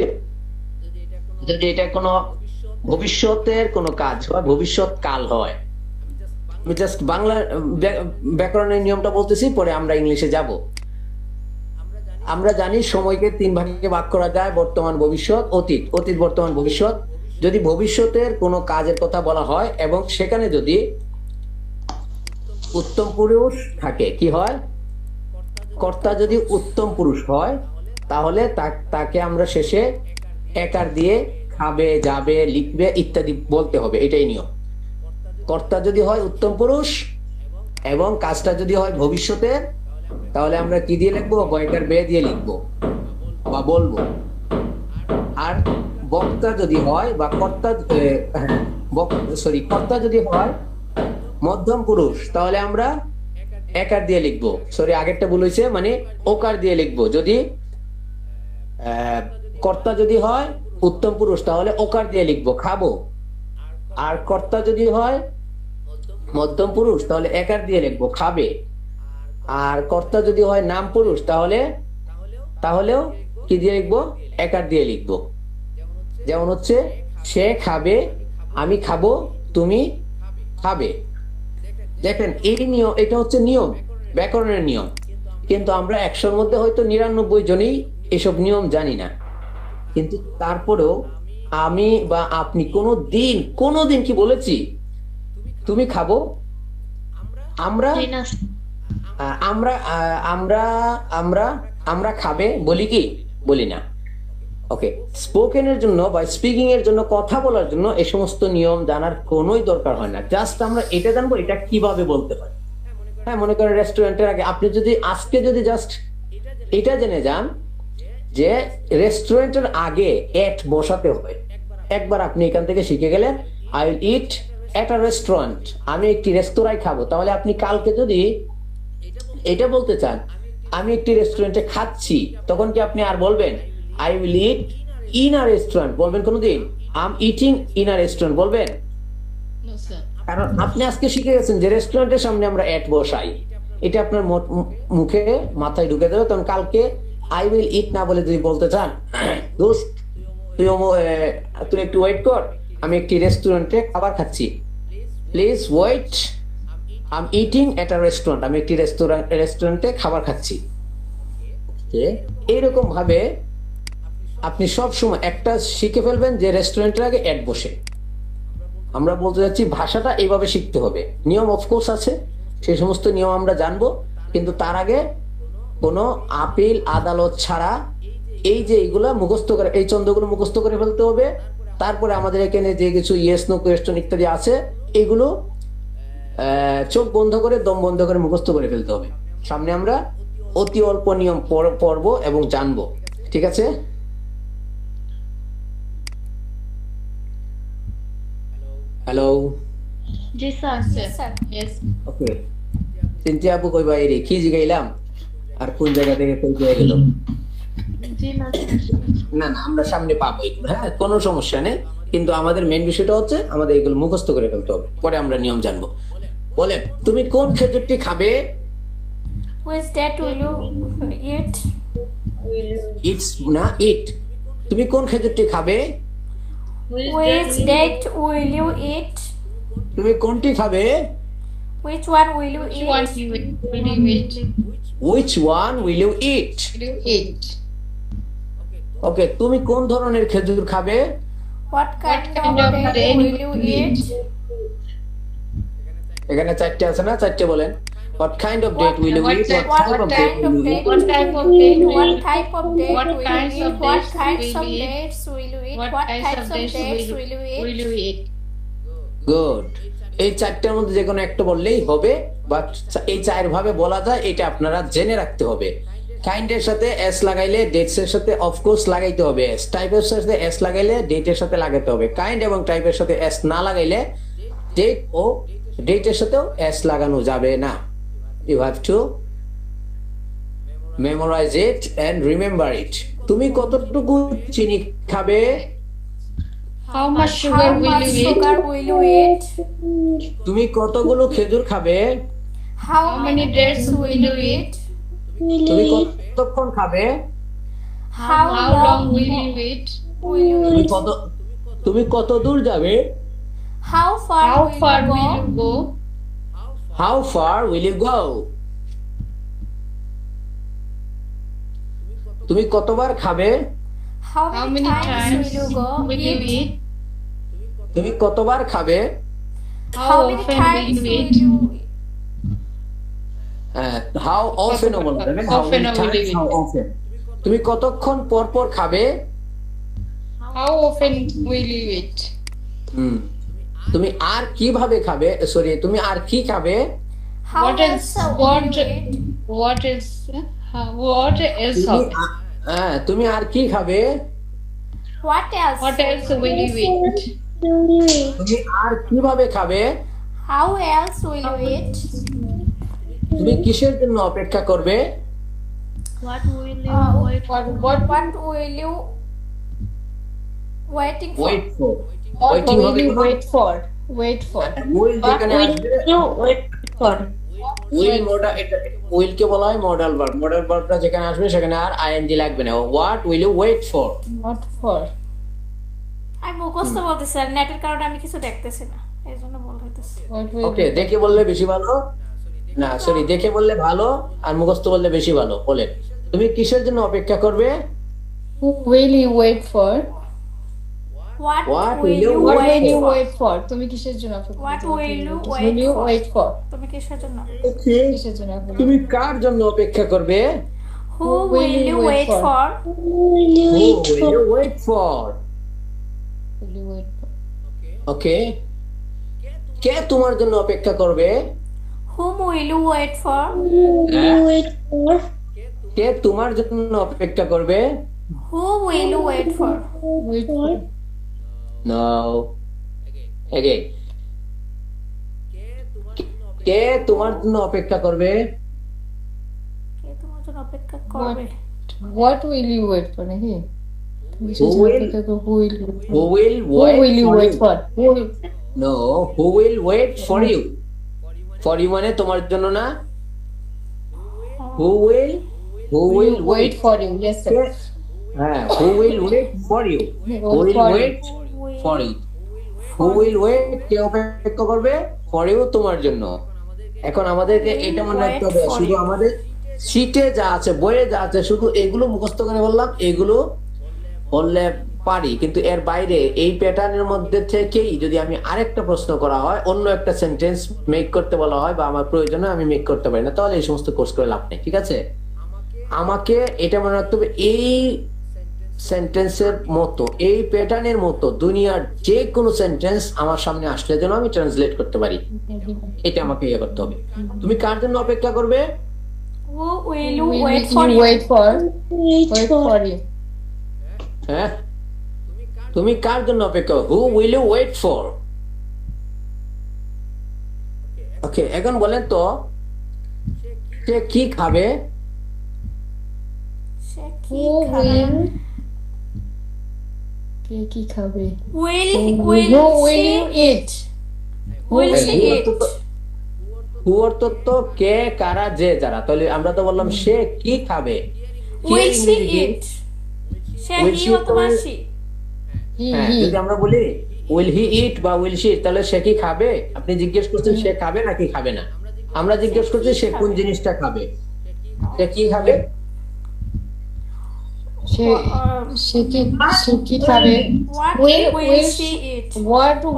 যদি এটা কোনো ভবিষ্যতের কোনো কাজ হয়, ভবিষ্যৎ কাল হয়, আমি জাস্ট বাংলা ব্যাকরণের নিয়মটা বলতেছি, পরে আমরা ইংলিশে যাব। আমরা জানি সময়কে 3 ভাগে ভাগ করা যায়, বর্তমান, ভবিষ্যৎ, অতীত। অতীত, বর্তমান, ভবিষ্যৎ। যদি ভবিষ্যতের কোনো কাজের কথা বলা হয় এবং সেখানে যদি উত্তম পুরুষ থাকে, কি হয়? কর্তা যদি উত্তম পুরুষ হয় তাহলে তাকে আমরা শেষে একার দিয়ে খাবে, যাবে, লিখবে ইত্যাদি বলতে হবে, এটাই নিয়ম। কর্তা যদি হয় উত্তম পুরুষ এবং কাজটা যদি হয় ভবিষ্যতের, তাহলে আমরা কি দিয়ে লিখবো? গয়কার বে দিয়ে লিখবো বা বলবো। আর বক্তা যদি হয় বা কর্তা কর্তা যদি হয় মধ্যম পুরুষ, তাহলে আমরা একার দিয়ে লিখবো। সরি, আগেরটা ভুল হয়েছে, মানে ওকার দিয়ে লিখবো। যদি কর্তা যদি হয় উত্তম পুরুষ তাহলে ওকার দিয়ে লিখবো, খাবো। আর কর্তা যদি হয় মধ্যম পুরুষ তাহলে একার দিয়ে লিখবো, খাবে। আর কর্তা যদি হয় নাম পুরুষ তাহলেও কি দিয়ে লিখবো? একার দিয়ে লিখবো। যেমন হচ্ছে সে খাবে, আমি খাবো, তুমি খাবে। দেখেন এই নিয়ম, এটা হচ্ছে নিয়ম, ব্যাকরণের নিয়ম। কিন্তু আমরা 100-র মধ্যে হয়তো 99 জনই এসব নিয়ম জানি না। কিন্তু তারপরেও আমি বা আপনি কোনোদিন কি বলেছি তুমি খাবো? আমরা আমরা আমরা আমরা আমরা খাবে বলি কি? বলি না। ওকে, স্পোকেনের জন্য বা স্পিকিং এর জন্য, কথা বলার জন্য এই সমস্ত নিয়ম জানার কোনোই দরকার হয় না। জাস্ট আমরা এটা জানবো এটা কিভাবে বলতে হয়। হ্যাঁ, মনে করেন রেস্টুরেন্টের আগে আপনি যদি আজকে যদি জাস্ট এটা জেনে যান যে রেস্টুরেন্টের আগে এট বসাতে হয়, একবার আপনি এখান থেকে শিখে গেলেন I will eat at a restaurant, আমি একটি রেস্তোরাঁয় খাবো। তাহলে আপনি কালকে যদি এটা বলতে চান আমি একটি রেস্টুরেন্টে খাচ্ছি, তখন কি আপনি আর বলবেন I will it in a restaurant? বলবেন কোনোদিন? I am eating in a restaurant বলবেন? No, sir. কারণ আপনি আজকে শিখে গেছেন যে রেস্টুরেন্টের সামনে আমরা এট বসাই। এটা আপনার মুখে মাথায় ঢুকে দেবে। তখন কালকে আই উইল ইট না বলে যদি বলতে চান দোস্ত তুই একটু ওয়েট কর, আমি একটি রেস্টুরেন্টে খাবার খাচ্ছি, please wait, I am eating at a restaurant, আমি একটি রেস্টুরেন্টে খাবার খাচ্ছি। এইরকম ভাবে আপনি সব সময় একটা শিখে ফেলবেন যে রেস্টুরেন্টের আগে এট বসে। আমরা বলতে যাচ্ছি ভাষাটা এইভাবে শিখতে হবে। নিয়ম অফকোর্স আছে, সেই সমস্ত নিয়ম আমরা জানবো, কিন্তু তার আগে কোনো আপিল আদালত ছাড়া এই যে এইগুলা মুখস্থ করে, এই ছন্দগুলো মুখস্থ করে ফেলতে হবে। তারপরে আমাদের এখানে যে কিছু ইয়েস নো কোয়েশ্চন ইত্যাদি আছে এগুলো চোখ বন্ধ করে, দম বন্ধ করে মুখস্থ করে ফেলতে হবে। সামনে আমরা অতি অল্প নিয়ম পড়বো এবং জানবো, ঠিক আছে? হ্যালো, জি স্যার। Sir Yes. ওকে। চিন্তা আপু কইবা এরে কি জিগাইলাম আর কোন জায়গা থেকে কই পেয়ে গেল? না না, আমরা সামনে পাবো এগুলো, হ্যাঁ, কোনো সমস্যা নেই। কিন্তু আমাদের মেইন বিষয়টা হচ্ছে আমাদের এগুলো মুখস্থ করে ফেলতে হবে, পরে আমরা নিয়ম জানবো। বলে তুমি কোন খেজুরটি খাবে? which date will you eat? It's না ইট। তুমি কোন খেজুরটি খাবে? Which date will you eat? তুমি কোনটি খাবে? Which one will you Which one eat? will you eat? Which one will you eat? Will you eat? ওকে, তুমি কোন ধরনের খেজুর খাবে? What kind kind of of date date will you will you eat? এখানে 4টে আছে না? 4টে বলেন। What kind of date will you What eat? type- What type what of date kind of will you date? eat? What type of date will What you type of date What will kinds you of eat? What dates kinds will of you eat? dates will you eat? What What types types of of dates dates will you will eat? you eat? Good. এই 4টার মধ্যে যে কোনো একটা বললেই হবে, but এই 4 ভাবে বলা যায়, এটা আপনারা জেনে রাখতে হবে। কাইন্ডের সাথে এস লাগাইলে ডেটস এর সাথে অফকোর্স লাগাইতে হবে এস। টাইপের সাথে এস লাগাইলে ডেটের সাথে লাগাতে হবে। কাইন্ড এবং টাইপের সাথে এস না লাগাইলে ডেট ও ডেটের সাথেও এস লাগানো যাবে না। You have to memorise it and remember it. তুমি কতটুকু চিনি খাবে? How much sugar How will much you eat? sugar will you eat? তুমি কতগুলো খেজুর খাবে? How How many dates will you eat? তুমি কতক্ষণ খাবে? How How long will you eat? will you eat? তুমি কত দূর যাবে? How far How will far you will go? you go? How far will you go? তুমি কতবার খাবে? How How many many times times will you go will you eat? eat? তুমি কতবার খাবে? How many often will times you will eat? you how often ও বলতে হবে, how Often many will you times, eat? How often. তুমি কতক্ষণ পর পর খাবে? How often will you eat? হুম। তুমি আর কিভাবে খাবে? সরি, তুমি আর কি খাবে? How What else is will you eat? what is what is তুমি often? তুমি আর কি খাবে? What else? What else will you eat? তুমি আর কিভাবে খাবে? How else will you eat? তুমি কিসের জন্য অপেক্ষা করবে? What will What will you waiting for? Wait for. what waiting will হবে you কোনো? wait for? Wait for. Will What যেখানে will আসবে, you wait for? Will modal, এটা উইল কে বলা হয় মডাল ভার্ব। মডাল ভার্বটা যেখানে আসবে সেখানে আর আইএনজি লাগবে না। What will you wait for? Not for. আমি মুখস্থ বলতেছি আর নেটের কারণে আমি কিছু দেখতেছি না, এই জন্য বল হইতেছে। What will ওকে, দেখে বললে বেশি ভালো। না সরি, দেখে বললে ভালো আর মুখস্থ বললে বেশি ভালো। বলেন, তুমি কিসের জন্য অপেক্ষা করবে? who will you wait for? What What will you What will wait you for? wait for? তুমি কিসের জন্য অপেক্ষা What করছো? will you Will you wait wait for? তুমি কিসের জন্য? কিসের জন্য অপেক্ষা? তুমি কার জন্য অপেক্ষা করবে? Who will you wait for? Will you Who wait will for? you wait for? Will you wait for? ওকে, কে তোমার জন্য অপেক্ষা করবে? Whom will you wait for? Will you wait for? কে তোমার জন্য অপেক্ষা করবে? Who will you wait for? Wait for. No, again, কে তোমার জন্য অপেক্ষা করবে? কে তোমার জন্য অপেক্ষা করবে? What will you wait for? নাকি? তুমি Who কিসের will- অপেক্ষা করো? Who will you wait for? Who will Who will you wait for? Who will No, who will wait for you? For you মানে তোমার জন্য না। Who will wait wait? for you? Yes, sir. হ্যাঁ, who will wait for you? Who will for you. wait for you? Who will wait? কে অপেক্ষা করবে? For you, তোমার জন্য। এখন আমাদেরকে এটা মনে রাখতে হবে, Wait for শুধু you. আমাদের শীটে যা আছে, বইয়ে যা আছে, শুধু এগুলো মুখস্থ করে বললাম, এগুলো বললে পারি, কিন্তু এর বাইরে এই প্যাটার্নের মধ্যে থেকেই যদি আমি আরেকটা প্রশ্ন করা হয়, অন্য একটা সেন্টেন্স মেক করতে বলা হয় বা আমার প্রয়োজনে আমি মেক করতে পারি না, তাহলে এই সমস্ত কোর্স করে লাভ নেই। ঠিক আছে, আমাকে এটা মনে রাখতে হবে, এই সেন্টেন্সের মতো, এই প্যাটার্নের মতো দুনিয়ার যে কোনো সেন্টেন্স আমার সামনে আসলে যেন আমি ট্রান্সলেট করতে পারি, এটা আমাকে ইয়ে করতে হবে। তুমি কার জন্য অপেক্ষা করবে? Who will you Will wait for? you wait for? Wait Wait for. for you. হ্যাঁ, তুমি কার জন্য অপেক্ষা? Who will you wait for? Okay, এখন বলেন তো, সে কি খাবে? সে কি Who খাবে? will কে কি খাবে? Will Who will you eat? will she eat? হু অর্থ তো কে, কারা, যে, যারা। তাহলে আমরা তো বললাম সে কি খাবে। কি Will she ইংরেজি কি? eat? Say Will he she অথবা তোমার- she? হ্যাঁ, He. যদি আমরা বলি উইল হি ইট বা উইল শি, তাহলে সে কি খাবে? আপনি জিজ্ঞেস করছেন সে খাবে নাকি খাবে না। আমরা জিজ্ঞেস করছি সে কোন জিনিসটা খাবে। সে কি খাবে? সে Or সে কি খাবে? what Will- will will she eat? What will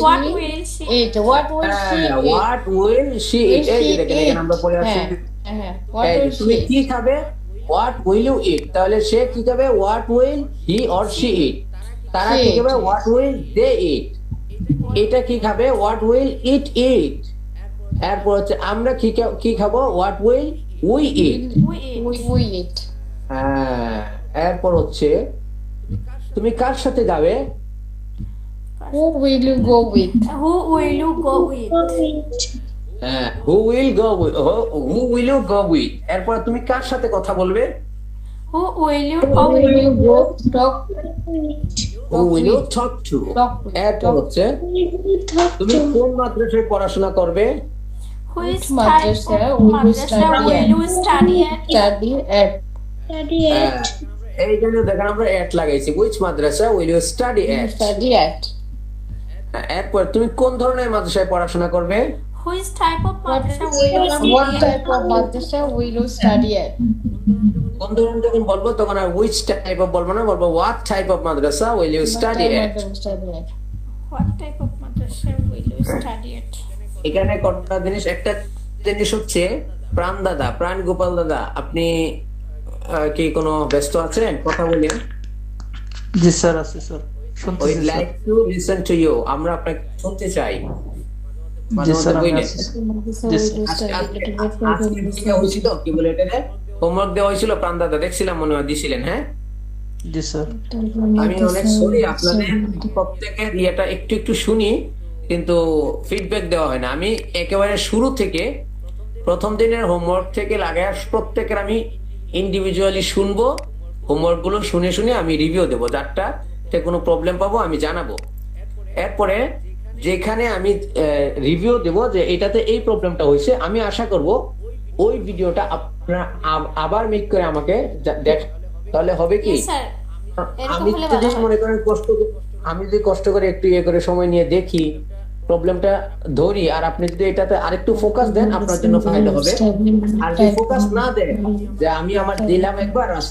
What she will she eat? What will she eat? What will she it? এই যে দেখেন, এখানে আমরা পড়ে আছি, হ্যাঁ, what এই যে, will তুমি she কি eat? খাবে? হোয়াট উইল ইউ ইট? তাহলে সে কি খাবে? What will he or she it? তারা কি She খাবে? eat. হোয়াট উইল দে ইট? এটা কি খাবে? হোয়াট উইল ইট ইট? এরপর হচ্ছে আমরা কি খাবো? What will we eat? we eat? We eat. হ্যাঁ, এরপর হচ্ছে তুমি কার সাথে যাবে? Who will you go with? Who will you go with? হ্যাঁ, who will you go with? এরপর তুমি কার সাথে কথা বলবে? Who will you Who talk will with? you go talk? Who will you talk to? Talk with. এরপর হচ্ছে তুমি কোন মাদ্রাসায় পড়াশোনা করবে? Which madrasa type of will you madrasa study will at? you study at? Study at. Study হ্যাঁ, at. এইখানে দেখেন আমরা এট লাগাইছি, which মাদ্রাসা will you study at? Study at. এরপর তুমি কোন ধরনের মাদ্রাসায় পড়াশোনা করবে? Which type of madrasa will you What study at? type of madrasa will you study at? কোন ধরনের যখন বলবো তখন আর which টাইপ অফ বলবো না, বলবো what type of madrasa will you study at? What type of মাদ্রাসা উইল ইউ স্টাডি এট? এখানে কটা জিনিস, একটা জিনিস হচ্ছে প্রাণ দাদা, প্রাণ গোপাল দাদা, আপনি কি কোনো ব্যস্ত আছেন? কথা বলেন। জি স্যার, আছে স্যার, শুনতেছি উইড sir. Like to listen to you, আমরা আপনাকে শুনতে চাই। জি স্যার, আমি বললেন আছি। জি স্যার। আজকে থেকে হয়েছিল কি বলে এটা হোমওয়ার্ক দেওয়া হয়েছিল প্রাণ দাদা, দেখছিলাম মনে হয় দিছিলেন। হ্যাঁ, জি স্যার। আমি অনেক সরি, আপনাদের প্রত্যেকের ইয়েটা একটু একটু শুনি কিন্তু ফিডব্যাক দেওয়া হয় না। আমি একেবারে শুরু থেকে প্রথম দিনের হোমওয়ার্ক থেকে লাগায় প্রত্যেকের আমি ইন্ডিভিজুয়ালি শুনবো, হোমওয়ার্ক গুলো শুনে শুনে আমি রিভিউ দেবো, যারটা কোনো প্রবলেম পাবো আমি জানাবো। এরপরে যেখানে আমি রিভিউ দেব যে এটাতে এই প্রবলেমটা হয়েছে, আমি আশা করব ওই ভিডিওটা আপনারা আবার মেক করে আমাকে দেখ, তাহলে হবে কি স্যার এরকম আমি হলে যদি ভালো হয়। মনে করেন আমি যদি কষ্ট করে একটু ইয়ে করে সময় নিয়ে দেখি, প্রবলেমটা ধরি, আর আপনি যদি এটাতে আরেকটু ফোকাস দেন আপনার জন্য ফায়দা হবে। আর যদি ফোকাস না দেন, যে আমি আমার দিলাম একবার আর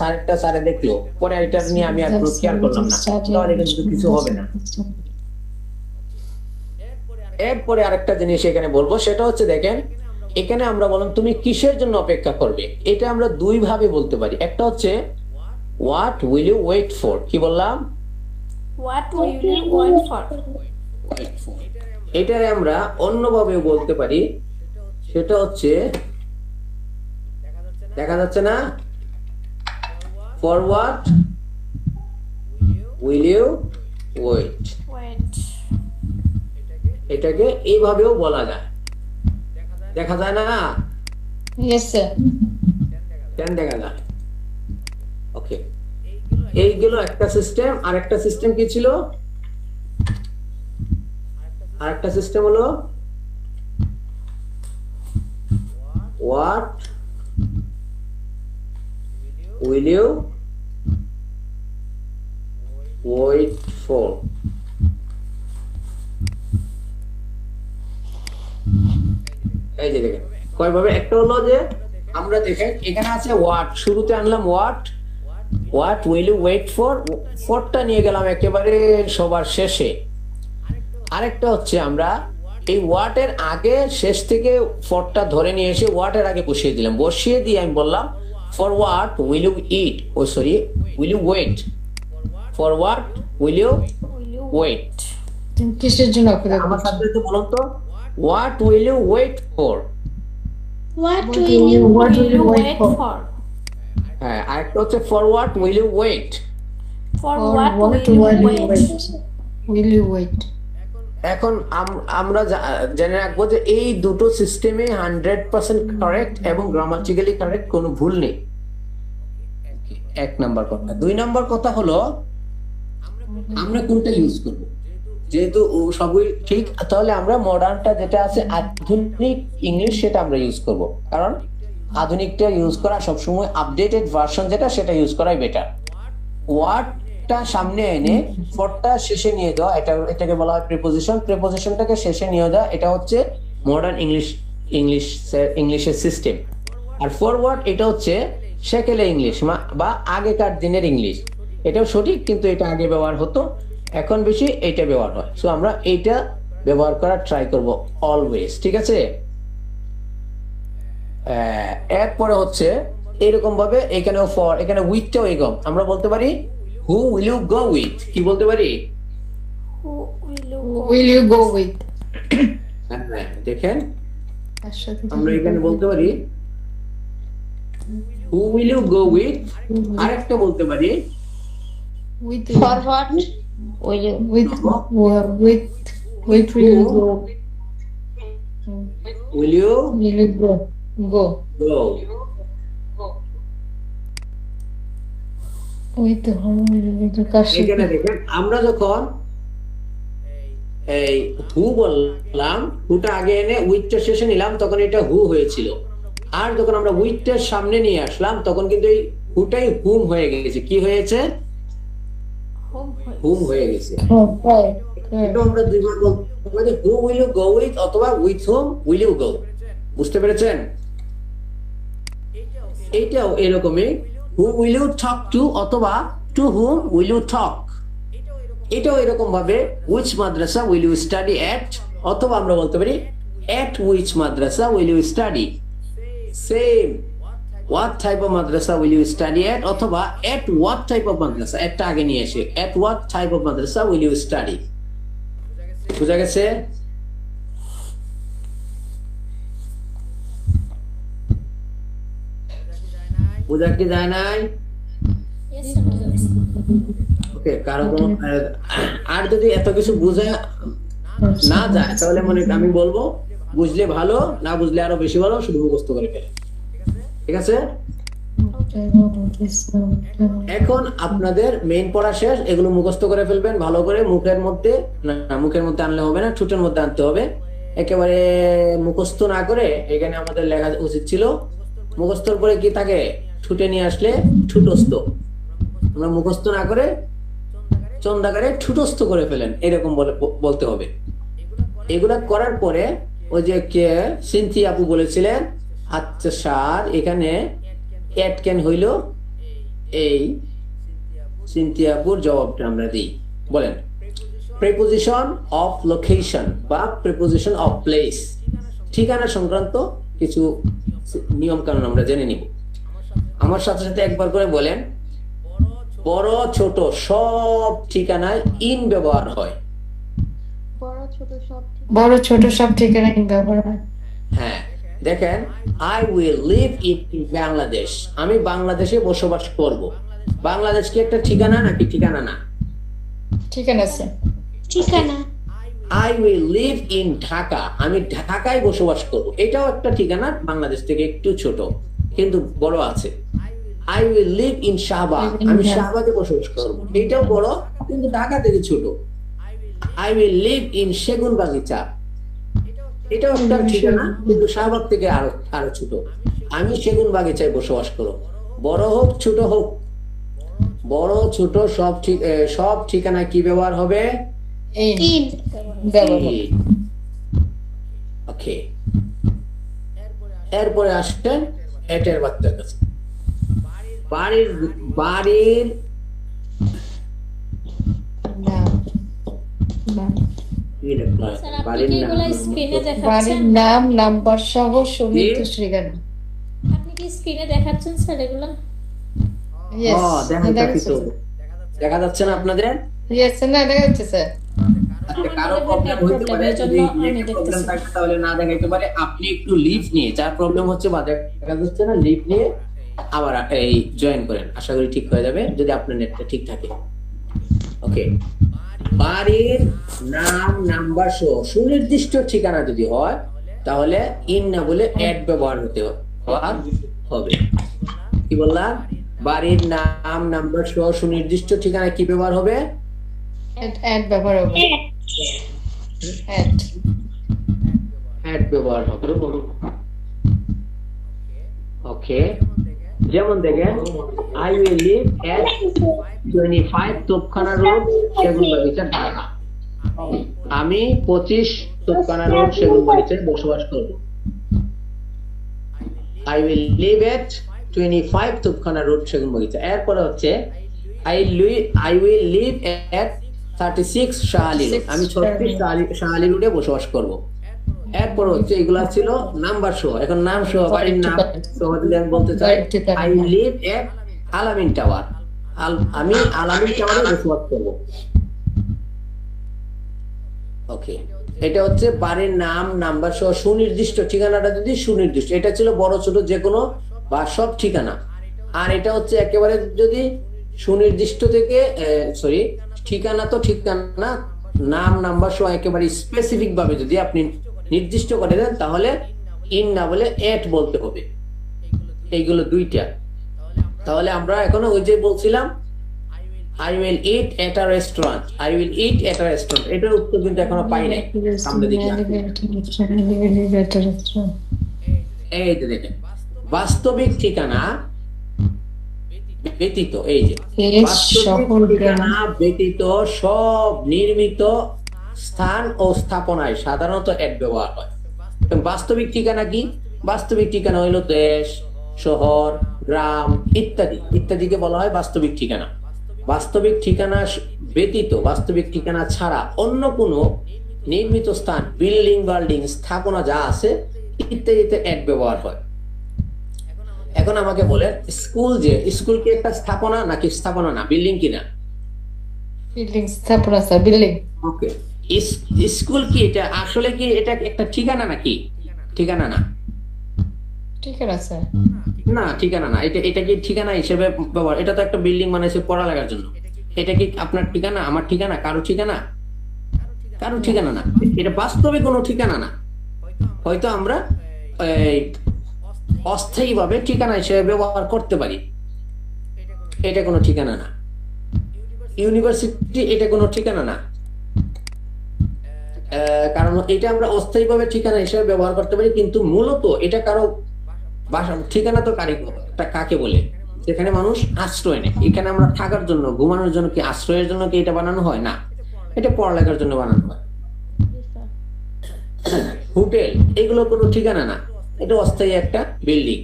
স্যারে দেখলো, পরে এটা নিয়ে আমি আর কোনো কেয়ার করলাম না, তাহলে কিন্তু কিছু হবে না। এরপরে আরেকটা জিনিস এখানে বলবো, সেটা হচ্ছে দেখেন এখানে আমরা বললাম তুমি কিসের জন্য অপেক্ষা করবে, এটা আমরা দুই ভাবে বলতে পারি। একটা হচ্ছে what will you wait for, কি বললাম? What will you wait for. এটারে আমরা অন্যভাবে বলতে পারি, সেটা হচ্ছে দেখা যাচ্ছে না, for what will you wait, wait. এটাকে এইভাবেও বলা যায়, দেখা যায় না? Yes sir. কেন দেখা যায়? ওকে, এইগুলো একটা সিস্টেম। আর একটা সিস্টেম কি ছিল? আরেকটা সিস্টেম হলো what will you wait for. এই যে দেখেন কয়ভাবে, একটা হলো যে আমরা দেখেন এখানে আছে হোয়াট, শুরুতে আনলাম what will you wait for, ফরটা নিয়ে গেলাম একেবারে সবার শেষে। আরেকটা হচ্ছে আমরা এই হোয়াট এর আগে শেষ থেকে ফরটা ধরে নিয়ে এসে হোয়াট এর আগে বসিয়ে দিলাম, বসিয়ে দিয়ে আমি বললাম for what will you eat, oh sorry will you wait, for what will you wait. কিসের জন্য অপেক্ষা আমার সাথে তো বলুন তো, what will you wait for. What will you wait for. হ্যাঁ, আরেকটা হচ্ছে for what will you wait. For what will you wait. Will you wait? এখন আমরা জেনে রাখবো যে এই দুটো সিস্টেমে 100% কারেক্ট এবং গ্রামাটিক্যালি কারেক্ট, কোনো ভুল নেই। এক নাম্বার কথা। দুই নাম্বার কথা হলো আমরা কোনটা ইউজ করব, যেহেতু সবই ঠিক, তাহলে আমরা মডার্নটা যেটা আছে আধুনিক ইংলিশ সেটা আমরা ইউজ করব, কারণ আধুনিকটা ইউজ করা সবসময় আপডেটেড ভার্সন যেটা সেটা ইউজ করাই বেটার। ওয়ার্ডটা সামনে এনে ফরটা শেষে নিয়ে যাওয়া, এটাকে বলা হয় প্রিপোজিশন, প্রিপোজিশনটাকে শেষে নিয়ে যাওয়া, এটা হচ্ছে মডার্ন ইংলিশের সিস্টেম। আর ফরওয়ার্ড এটা হচ্ছে সেকেলে ইংলিশ বা আগেকার দিনের ইংলিশ, এটাও সঠিক, কিন্তু এটা আগে ব্যবহার হতো, এখন বেশি এইটা ব্যবহার হয়। সো আমরা এইটা ব্যবহার করার ট্রাই করব অলওয়েজ, ঠিক আছে? এরপরে হচ্ছে এরকম ভাবে এখানেও ফর, এখানে উইথটাও এরকম আমরা বলতে পারি who will you go with, কি বলতে পারি? Who will you go with? হ্যাঁ, দেখেন আমরা এখানে বলতে পারি who will you go with, আরেকটা বলতে পারি with For what? Will with will you go? Will you will you go? Go go. With whom will কার সাথে? এখানে দেখেন আমরা যখন এই হু বললাম, হুটা আগে এনে উইথটা শেষে নিলাম, তখন এটা হু হয়েছিল। আর যখন আমরা উইথটার সামনে নিয়ে আসলাম তখন কিন্তু এই হুটাই হুম হয়ে গেছে। কি হয়েছে? হুম হয়ে গেছে। এটা আমরা দুইবার বলতে পারি, who will you go with অথবা with whom will you go. বুঝতে পেরেছেন? এইটাও এরকমই, হু whom will you talk to অথবা to whom will you talk। এটাও এরকম ভাবে which madrasa will you study at অথবা আমরা বলতে পারি at which madrasa will you study। same what type of madrasa will you study at অথবা at what type of madrasa, একটা আগে নিয়ে এসে at what type of madrasa will you study। বুঝা গেছে? বুঝা কি যায় নাই? Yes, sir, বুঝা গেছে। ওকে, কারো কোনো আর যদি এত কিছু বোঝা না যায় তাহলে মনে আমি বলবো বুঝলে ভালো, না বুঝলে আরো বেশি ভালো, শুধু মুখস্থ করে ফেলে। ঠিক আছে? এখন আপনাদের মেইন পড়া শেষ, এগুলো মুখস্থ করে ফেলবেন ভালো করে। মুখের মধ্যে না, মুখের মধ্যে আনলে হবে না, ঠোঁটের মধ্যে আনতে হবে। একেবারে মুখস্থ না করে এখানে আমাদের লেখা উচিত ছিল মুখস্থর পরে কি থাকে, ঠুটে নিয়ে আসলে ঠুটস্থ। আমরা মুখস্থ না করে চন্দাকারে ঠুটস্থ করে ফেলেন, এরকম বলতে হবে। এগুলা করার পরে ওই যে কে সিনথি আপু বলেছিলেন, আচ্ছা স্যার এখানে এট ক্যান হইল, এই সিনথি আপুর জবাবটা আমরা দিই। বলেন প্রিপোজিশন অফ লোকেশন বা প্রিপোজিশন অফ প্লেস, ঠিকানা সংক্রান্ত কিছু নিয়ম কানুন আমরা জেনে নিব। আমার সাথে সাথে একবার করে বলেন, বড় ছোট সব ঠিকানায় ইন ব্যবহার হয়। বড় ছোট সব ঠিকানা ব্যবহার হয়। হ্যাঁ, দেখেন I will live in Bangladesh, আমি বাংলাদেশে বসবাস করব। বাংলাদেশ কি একটা ঠিকানা নাকি ঠিকানা না? ঠিকানা আছে। ঠিকানা। I will live in Dhaka, আমি ঢাকায় বসবাস করব, এটাও একটা ঠিকানা, বাংলাদেশ থেকে একটু ছোট কিন্তু বড় আছে। I will live in Shahbag, আমি শাহবাগে বসবাস করব, এটাও বড় কিন্তু ঢাকা থেকে ছোট। আই উইল লিভ ইন সেগুন বাগিচা, এটাও একটা ঠিকানা কিন্তু শাহবাগ থেকে আরো ছোট। আমি সেগুন বাগিচায় বসবাস করব। বড় হোক ছোট হোক, বড় ছোট সব ঠিকানা কি ব্যবহার হবে? ইন। ওকে, এরপরে আসছেন এটের বাচ্চার কাছে। বাড়ির স্যার আপনি কি এগুলা স্ক্রিনে দেখাচ্ছেন? বাড়ির নাম, নাম্বার সহ সুনির্দিষ্ট ঠিকানা। আপনি কি স্ক্রিনে দেখাচ্ছেন স্যার এগুলা? দেখা যাচ্ছে না আপনাদের? ইয়েস না, দেখা যাচ্ছে স্যার। কারো প্রবলেম হইতে পারে, যদি প্রবলেম থাকে তাহলে না দেখাইতে পারে। আপনি একটু লিভ নিয়ে, যার প্রবলেম হচ্ছে বা দেখা যাচ্ছে না, লিভ নিয়ে আবার এই জয়েন করেন, আশা করি ঠিক হয়ে যাবে যদি আপনার নেটটা ঠিক থাকে। ওকে, বাড়ির নাম নাম্বার সহ সুনির্দিষ্ট ঠিকানা যদি হয় তাহলে ইন না বলে এট ব্যবহার হবে। কি বললাম? বাড়ির নাম নাম্বার সহ সুনির্দিষ্ট ঠিকানা কি ব্যবহার হবে? এট ব্যবহার হবে। এট ব্যবহার হবে। ওকে, যেমন দেখেন I will live at 25 Topkhana road Segunbagicha Dhaka, আমি 25 তোপখানা রোড সেগুনবাগিচায় বসবাস করব। I will live at 25 Topkhana road Segunbagicha. এরপরে হচ্ছে I will live at 36 Shah Ali road, আমি 36 শাহালি রোডে বসবাস করব। এরপর হচ্ছে এগুলা ছিল নাম্বার সহ। এখন নাম সহ বাড়ির নাম সহ যদি আমি বলতে চাই, আই লিভ এট আলামিন টাওয়ার, আমি আলামিন টাওয়ারে বসবাস করব। ওকে, এটা হচ্ছে বাড়ির নাম নাম্বার সহ সুনির্দিষ্ট ঠিকানাটা যদি সুনির্দিষ্ট, এটা ছিল বড় ছোট যে কোনো বা সব ঠিকানা। আর এটা হচ্ছে একেবারে যদি সুনির্দিষ্ট থেকে ঠিকানা তো ঠিকানা, নাম নাম্বার সহ একেবারে স্পেসিফিক ভাবে যদি আপনি নির্দিষ্ট করে দেন তাহলে ইন না বলে এট বলতে হবে। এইগুলো দুইটা। তাহলে আমরা এখন ওই যে বলছিলাম I will eat at a restaurant, I will eat at a restaurant, এটার উত্তর কিন্তু এখনো পাই নাই। সামনে দেখি এই যে দেখেন বাস্তবিক ঠিকানা ব্যতীত, এই যে বাস্তবিক ঠিকানা ব্যতীত সব নির্মিত স্থান ও স্থাপনায় সাধারণত এট ব্যবহার হয়। বাস্তবিক ঠিকানা কি? বাস্তবিক ঠিকানা হইল দেশ, শহর, গ্রাম ইত্যাদি ইত্যাদিকে বলা হয় বাস্তবিক ঠিকানা। বাস্তবিক ঠিকানা ব্যতীত, বাস্তবিক ঠিকানা ছাড়া অন্য কোনো নির্মিত স্থান, বিল্ডিং, বাল্ডিং, স্থাপনা যা আছে ইত্যাদিতে এট ব্যবহার হয়। এখন আমাকে বলেন স্কুল, যে স্কুল কি একটা স্থাপনা নাকি স্থাপনা না, বিল্ডিং কিনা? বিল্ডিং, স্থাপনা স্যার, বিল্ডিং। ওকে, স্কুল কি এটা আসলে কি এটা একটা ঠিকানা নাকি? ঠিকানা না। ঠিক আছে না, ঠিকানা না। এটা কি ঠিকানা হিসেবে ব্যবহার? এটা তো একটা বিল্ডিং বানাইছে পড়ালেখার জন্য। এটা কি আপনার ঠিকানা, আমার ঠিকানা, কারো ঠিকানা? কারো ঠিকানা না। এটা বাস্তবে কোনো ঠিকানা না। হয়তো আমরা অস্থায়ী ভাবে ঠিকানা হিসেবে ব্যবহার করতে পারি, এটা কোনো ঠিকানা না। ইউনিভার্সিটি এটা কোনো ঠিকানা না, কারণ এটা আমরা অস্থায়ী ভাবে ঠিকানা হিসেবে ব্যবহার করতে পারি, কিন্তু মূলত এটা কারো বাসা। ঠিকানা তো কাকে বলে? যেখানে মানুষ আশ্রয় নেয়। এখানে আমরা থাকার জন্য, ঘুমানোর জন্য কি, আশ্রয়ের জন্য কি এটা বানানো হয়? না, এটা পড়ালেখার জন্য বানানো হয়। হোটেল এগুলো কোনো ঠিকানা না, এটা অস্থায়ী একটা বিল্ডিং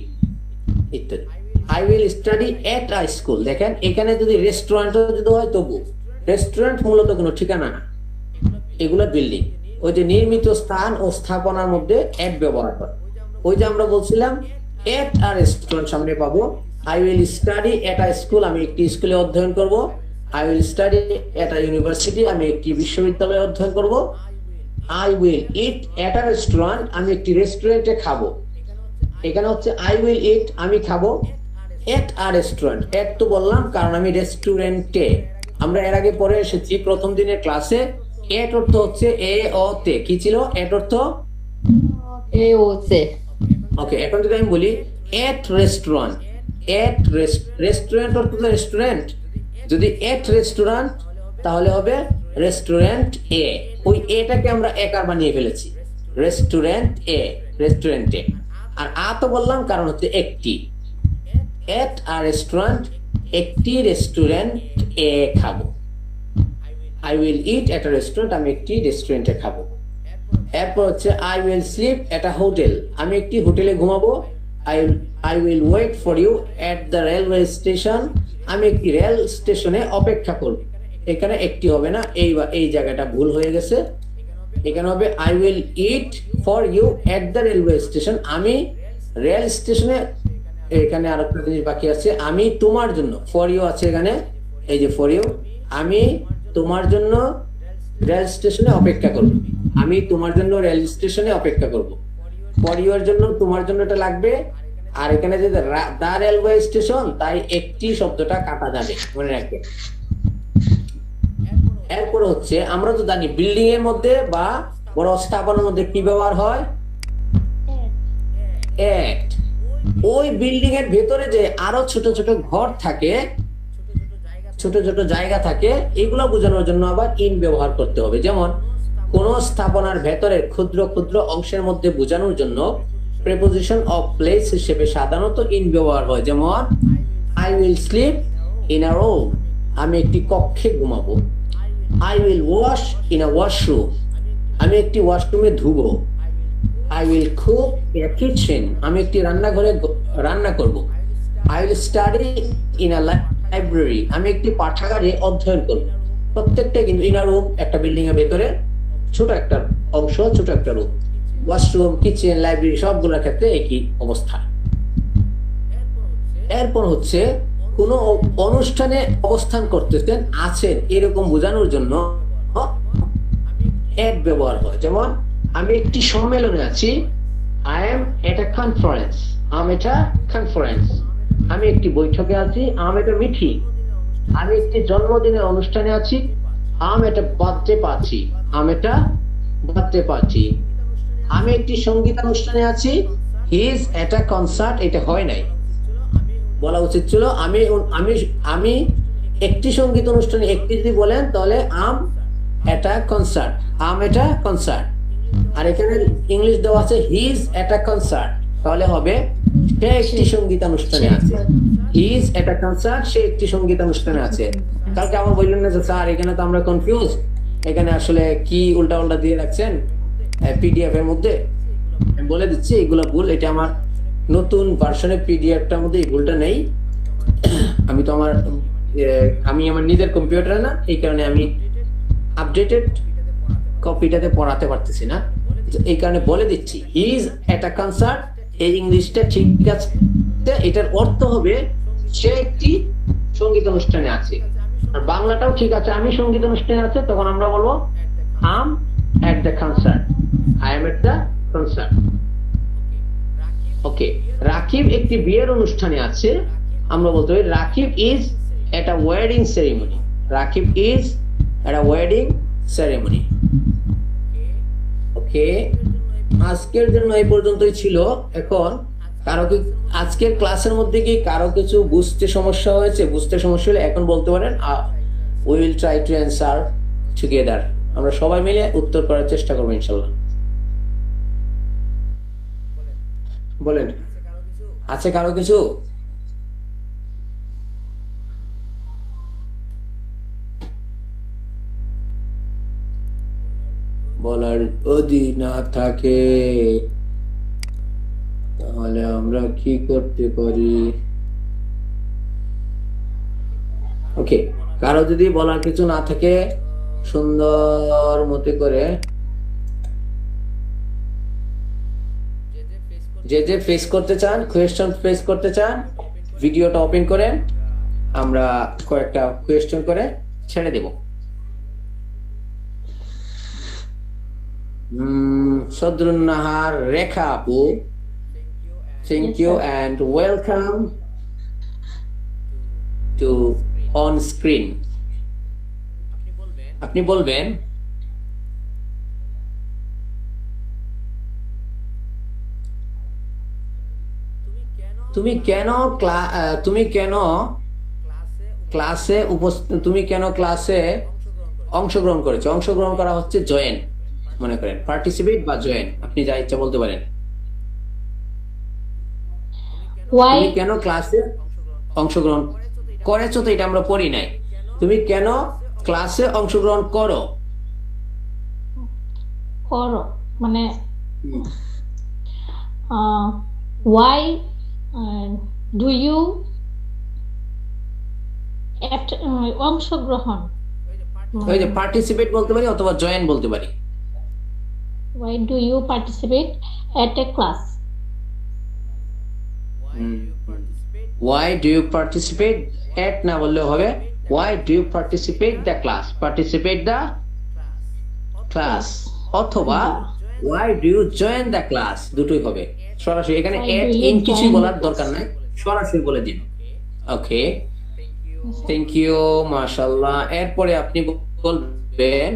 ইত্যাদি। I will study at a school, দেখেন এখানে যদি রেস্টুরেন্টও যদি হয় তবু রেস্টুরেন্ট মূলত কোনো ঠিকানা না, এগুলো বিল্ডিং। ওই যে নির্মিত স্থান ও স্থাপনার মধ্যে এট ব্যবহার করে। ওই যে আমরা বলছিলাম এট আ রেস্টুরেন্ট সামনে পাবো। I will study at a school, আমি একটি স্কুলে অধ্যয়ন করব। I will study at a university, আমি একটি বিশ্ববিদ্যালয়ে অধ্যয়ন করব। I will eat at a restaurant, আমি একটি রেস্টুরেন্টে খাবো। এখানে হচ্ছে আই উইল ইট, আমি খাবো। এট আ রেস্টুরেন্ট, এট তো বললাম কারণ আমি রেস্টুরেন্টে। আমরা এর আগে পড়ে এসেছি প্রথম দিনের ক্লাসে, এট অর্থ হচ্ছে এ ও তে। কি ছিল এট অর্থ? এ ও সে। ওকে, এখন যদি আমি বলি এট রেস্টুরেন্ট, এট রেস্টুরেন্ট অর্থ তো রেস্টুরেন্ট। যদি এট রেস্টুরেন্ট তাহলে হবে রেস্টুরেন্ট এ। ওই এটাকে আমরা একার বানিয়ে ফেলেছি, রেস্টুরেন্ট এ, রেস্টুরেন্টে। আর আ তো বললাম কারণ হচ্ছে একটি। এট আ রেস্টুরেন্ট, একটি রেস্টুরেন্ট এ খাবো। I will eat at a restaurant, আমি একটি রেস্টুরেন্টে খাবো। এরপর হচ্ছে I will sleep at a hotel, আমি একটি হোটেলে ঘুমাবো। I will wait for you at the railway station, আমি একটি রেল স্টেশনে অপেক্ষা করব। এখানে একটি হবে না, এই জায়গাটা ভুল হয়ে গেছে। এখানে হবে I will eat for you at the railway station, আমি রেল স্টেশনে। এখানে আর একটা জিনিস বাকি আছে, আমি তোমার জন্য, ফর ইউ আছে এখানে, এই যে ফর ইউ, আমি তোমার জন্য রেল স্টেশনে অপেক্ষা করব। আমি তোমার জন্য রেল স্টেশনে অপেক্ষা করব। ফর ইউ এর জন্য, তোমার জন্য এটা লাগবে। আর এখানে যে দা রেলওয়ে স্টেশন, তাই একটি শব্দটা কাটা যাবে, মনে রাখবে। এরপর হচ্ছে আমরা তো জানি বিল্ডিং এর মধ্যে বা বড় স্থাপনার মধ্যে কি ব্যবহার হয়? এট। ওই বিল্ডিং এর ভেতরে যে আরো ছোট ছোট ঘর থাকে, ছোট ছোট জায়গা থাকে, এগুলো বোঝানোর জন্য আবার ইন ব্যবহার করতে হবে। যেমন কোন স্থাপনার ভেতরে ক্ষুদ্র ক্ষুদ্র অংশের মধ্যে বোঝানোর জন্য প্রিপোজিশন অফ প্লেস হিসেবে সাধারণত ইন ব্যবহার হয়। যেমন I will sleep in a room, আমি একটি কক্ষে ঘুমাবো। I will wash in a washroom, আমি একটি ওয়াশরুমে ধুবো। I will cook in a kitchen, আমি একটি রান্নাঘরে রান্না করব। I will study in a library, আমি একটি পাঠাগারে অধ্যয়ন করব। প্রত্যেকটা কিন্তু ইন আ রুম, একটা বিল্ডিং এর ভেতরে ছোট একটা অংশ, ছোট একটা রুম। ওয়াশরুম, কিচেন, লাইব্রেরি সবগুলোর ক্ষেত্রে একই অবস্থা। এরপর হচ্ছে কোন অনুষ্ঠানে অবস্থান করতেছেন, আছেন, এরকম বোঝানোর জন্য এট ব্যবহার হয়। যেমন আমি একটি সম্মেলনে আছি, I am at a conference, am at a conference. আমি একটি বৈঠকে আছি, আম এট আ মিটিং। আমি একটি জন্মদিনের অনুষ্ঠানে আছি, আম at a birthday party, um at a birthday party. আমি একটি সঙ্গীতানুষ্ঠানে আছি, he is at a concert, এটা হয় নাই, বলা উচিত ছিল আমি আমি আমি একটি সঙ্গীত অনুষ্ঠানে। একটি যদি বলেন তাহলে আম at a concert, um at a concert. আর এখানে ইংলিশ দেওয়া আছে he is at a concert, তাহলে হবে সে একটি সঙ্গীতানুষ্ঠানে আছে। He is at a concert, সে একটি সঙ্গীতানুষ্ঠানে আছে। কালকে আমার বললেন না যে স্যার এখানে তো আমরা কনফিউজ, এখানে আসলে কি উল্টা উল্টা দিয়ে রাখছেন পিডিএফ এর মধ্যে। আমি বলে দিচ্ছি এগুলো ভুল, এটা আমার নতুন ভার্সনের পিডিএফটার মধ্যে এই ভুলটা নেই। আমি তো আমি আমার নিজের কম্পিউটারে না, এই কারণে আমি আপডেটেড কপিটাতে পড়াতে পারতেছি না, তো এই কারণে বলে দিচ্ছি he is at a concert. এই ইংলিশটা ঠিক আছে, এটার অর্থ হবে সে একটি সঙ্গীত অনুষ্ঠানে আছে। আর বাংলাটাও ঠিক আছে, আমি সঙ্গীত অনুষ্ঠানে আছে, তখন আমরা বলবো am at the concert, I am at the concert. Okay, Rakib একটি বিয়ের অনুষ্ঠানে আছে, আমরা বলতে পারি Rakib is at a wedding ceremony. Rakib is at a wedding ceremony. Okay, আজকের জন্য এই পর্যন্তই ছিল। এখন কারো কি আজকের ক্লাসের মধ্যে কি কারো কিছু বুঝতে সমস্যা হয়েছে? বুঝতে সমস্যা হলে এখন বলতে পারেন, we will try to answer together. আমরা সবাই মিলে উত্তর করার চেষ্টা করবো ইনশাল্লাহ। বলেন, আছে কারো কিছু? বলার যদি না থাকে তাহলে আমরা কি করতে পারি? ওকে, কারো যদি বলার কিছু না থাকে সুন্দর মতো করে যে ফেস করতে চান, কোয়েশ্চন ফেস করতে চান, ভিডিওটা ওপেন করেন, আমরা কয়েকটা কোয়েশ্চন করে ছেড়ে দেব। সদরুন নাহার, রেখা আপু, thank you and welcome to on screen. আপনি বলবেন তুমি কেন ক্লাসে অংশগ্রহণ করেছো? অংশগ্রহণ করা হচ্ছে জয়েন, মনে করেন পার্টিসিপেট বা জয়েন, আপনি যা ইচ্ছা বলতে পারেন। তুমি কেন ক্লাসে অংশগ্রহণ করেছো? তো এটা আমরা পড়ি নাই। তুমি কেন ক্লাসে অংশগ্রহণ করো? মানে why do you অংশগ্রহণ, ওই যে পার্টিসিপেট বলতে পারি অথবা জয়েন বলতে পারি। why do you participate at a class? Why do you participate at না বললেও হবে, why do you participate the class, participate the class, অথবা why do you join the class, দুটোই হবে। সরাসরি এখানে at in কিছু বলার দরকার নাই, সরাসরি বলে দিন। ওকে, থ্যাংক ইউ, মাশাআল্লাহ। এরপরে আপনি বলবেন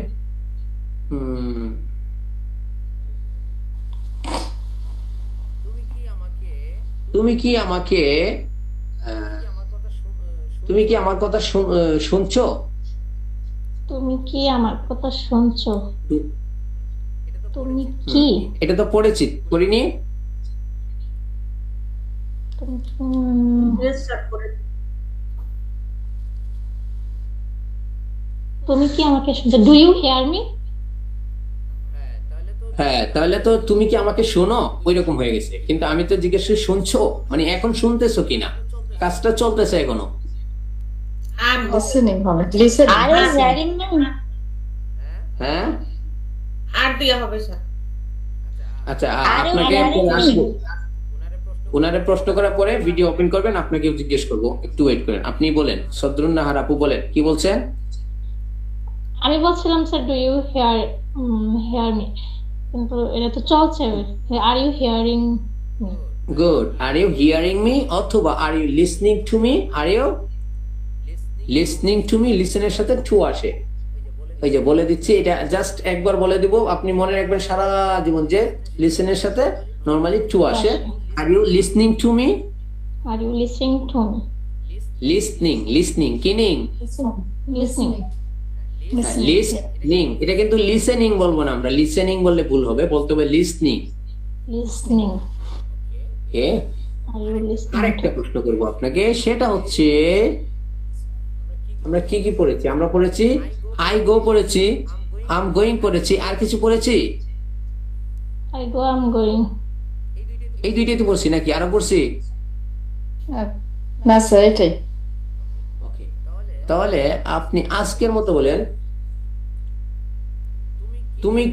তুমি কি আমার কথা শুনছো? তুমি কি আমার কথা শুনছো? তুমি কি, এটা তো পড়েছি, পড়িনি? তুমি কি আমাকে শুনছো? Do you hear me? হ্যাঁ, তাহলে তো তুমি কি আমাকে শোনো ওই রকম হয়ে গেছে, কিন্তু আমি তো জিজ্ঞেস করি শুনছো, মানে এখন শুনতেছো কিনা, কাজটা চলতেছে এখনো। I'm listening. Listen. Are you hearing me? হ্যাঁ, আর দিয়ে হবে স্যার। আচ্ছা, Are you আপনাকে hearing me? আসবো, ওনারে প্রশ্ন করার পরে ভিডিও ওপেন করবেন, আপনাকে জিজ্ঞেস করবো, একটু ওয়েট করেন। আপনি বলেন, সদরুন নাহার আপু বলেন, কি বলছেন? আমি বলছিলাম sir do you hear me, কিন্তু এটা তো চলছে। Are you hearing me? Good. Are you hearing me অথবা are you listening to me? Are you listening to me, লিসেনের সাথে টু আসে। ওই যে বলে দিচ্ছি, এটা জাস্ট একবার বলে দিব, আপনি মনে রাখবেন সারা জীবন যে লিসেনের সাথে নরমালি টু আসে। Are you listening to me? Are you listening to me? Listening কিনিং, লিসনিং, এটা কিন্তু লিসেনিং বলবো না আমরা, লিসেনিং বললে ভুল হবে, বলতে হবে লিসনিং। আরেকটা প্রশ্ন করবো আপনাকে, সেটা হচ্ছে আমরা কি কি পড়েছি? আমরা পড়েছি আই গো, পড়েছি আম গোয়িং, পড়েছি, আর কিছু পড়েছি? আই গো, আম গোয়িং, এই দুইটাই তো পড়ছি নাকি আরো পড়ছি? না স্যার এটাই। ওকে, তাহলে আপনি আজকের মতো বলেন তুমি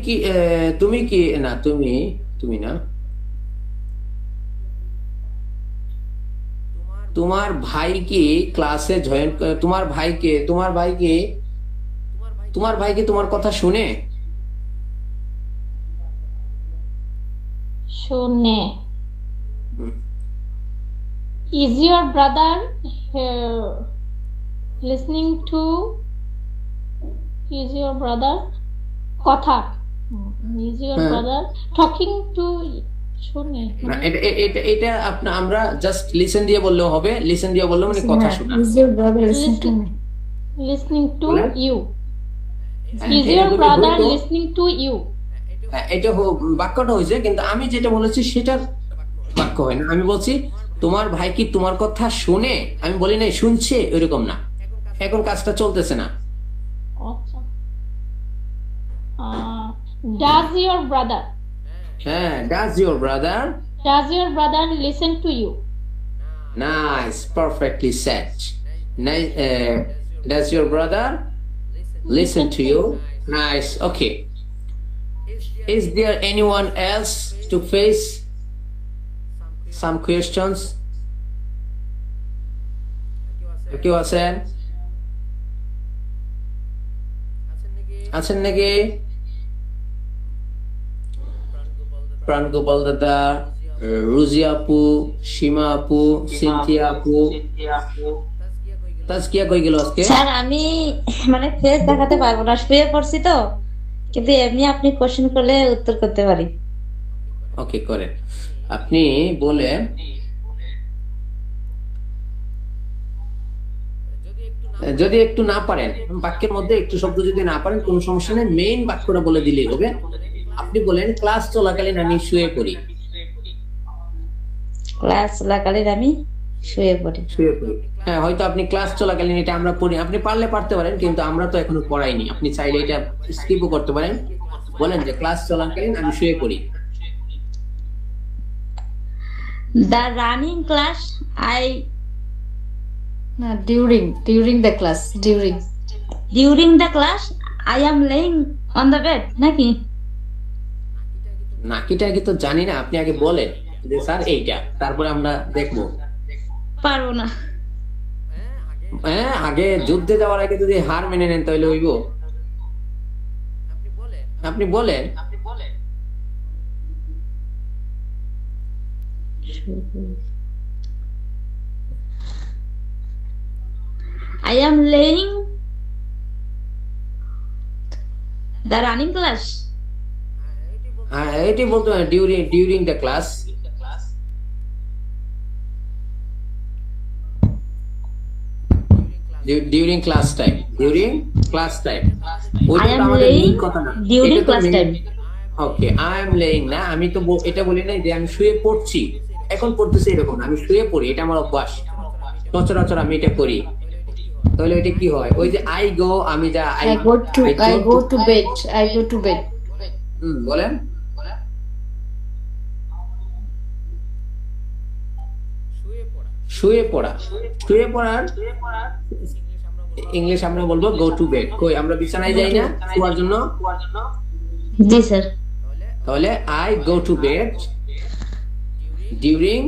কি না তুমি না তোমার ভাই কি ক্লাসে জয়েন তোমার ভাইকে তোমার কথা শুনে? শুনে। Is your brother uh, listening to? Is your brother কথা? Is your brother talking to? শুনে। না, এটা আমরা জাস্ট লিসেন দিয়ে বললেও হবে। লিসেন দিয়ে বললেও মানে কথা শোনা। Is your brother listening to me? Listening to বলেন। you. হ্যাঁ, Is এটা your যদি brother হতো, listening to you? এটা বাক্যটা হয়েছে, কিন্তু আমি যেটা বলেছি সেটার বাক্য হয় না। আমি বলছি তোমার ভাই কি তোমার কথা শুনে, আমি বলি নাই শুনছে, এরকম না। এখন কাজটা চলতেছে না। আচ্ছা। Does your brother? হ্যাঁ, does your brother? Does your brother listen to you? Nice, perfectly said. Nice. Does your brother listen to you? Nice. Okay. Is there anyone else to face some questions? কেউ আছেন? আছেন নাকি? প্রাণগোপাল দাদা, রুজি আপু, সীমা আপু, Cynthia আপু, তাজকিয়া কই গেল আজকে? স্যার আমি মানে ফেস দেখাতে পারবো না, শুয়ে পড়ছি তো, কিন্তু এমনি আপনি কোশ্চেন করলে উত্তর করতে পারি। ওকে, করেন। আপনি বলেন যদি একটু না পারেন, বাক্যের মধ্যে একটু শব্দ যদি না পারেন কোনো সমস্যা নেই, মেইন বাক্যটা বলে দিলেই হবে। আপনি বলেন ক্লাস চলাকালীন আমি শুয়ে পড়ি। ক্লাস চলাকালীন আমি শুয়ে পড়ি। হ্যাঁ, হয়তো আপনি ক্লাস চলাকালীন এটা আমরা পড়ি, আপনি পারলে পারতে পারেন, কিন্তু আমরা তো এখনো পড়াইনি। আপনি চাইলে এটা স্কিপও করতে পারেন। বলেন যে ক্লাস চলাকালীন আমি শুয়ে পড়ি। The running class I না, during the class, during the class I am laying on the bed নাকি? নাকিটা আগে তো জানি না, আপনি আগে বলেন যে স্যার এইটা, তারপরে আমরা দেখবো। পারবো না। হ্যাঁ, আগে যুদ্ধে যাওয়ার আগে যদি হার মেনে নেন তাহলে হইব। আপনি বলেন। I am laying the running class. হ্যাঁ, এটাই বলতে হয় during the class. During class time, I am laying during class time. Okay, I am laying না, আমি তো এটা বলি নাই যে আমি শুয়ে পড়ছি, এখন পড়তেছি এরকম না, আমি শুয়ে পড়ি, এটা আমার অভ্যাস, সচরাচর আমি এটা করি। তাহলে এটা কি হয়? ওই যে আই গো, আমি যা I go to bed. বলেন। শুয়ে পড়ার ইংলিশ আমরা বলবো গো টু বেড। কই আমরা বিছানায় যাই না শোয়ার জন্য? জি স্যার। তাহলে I go to bed during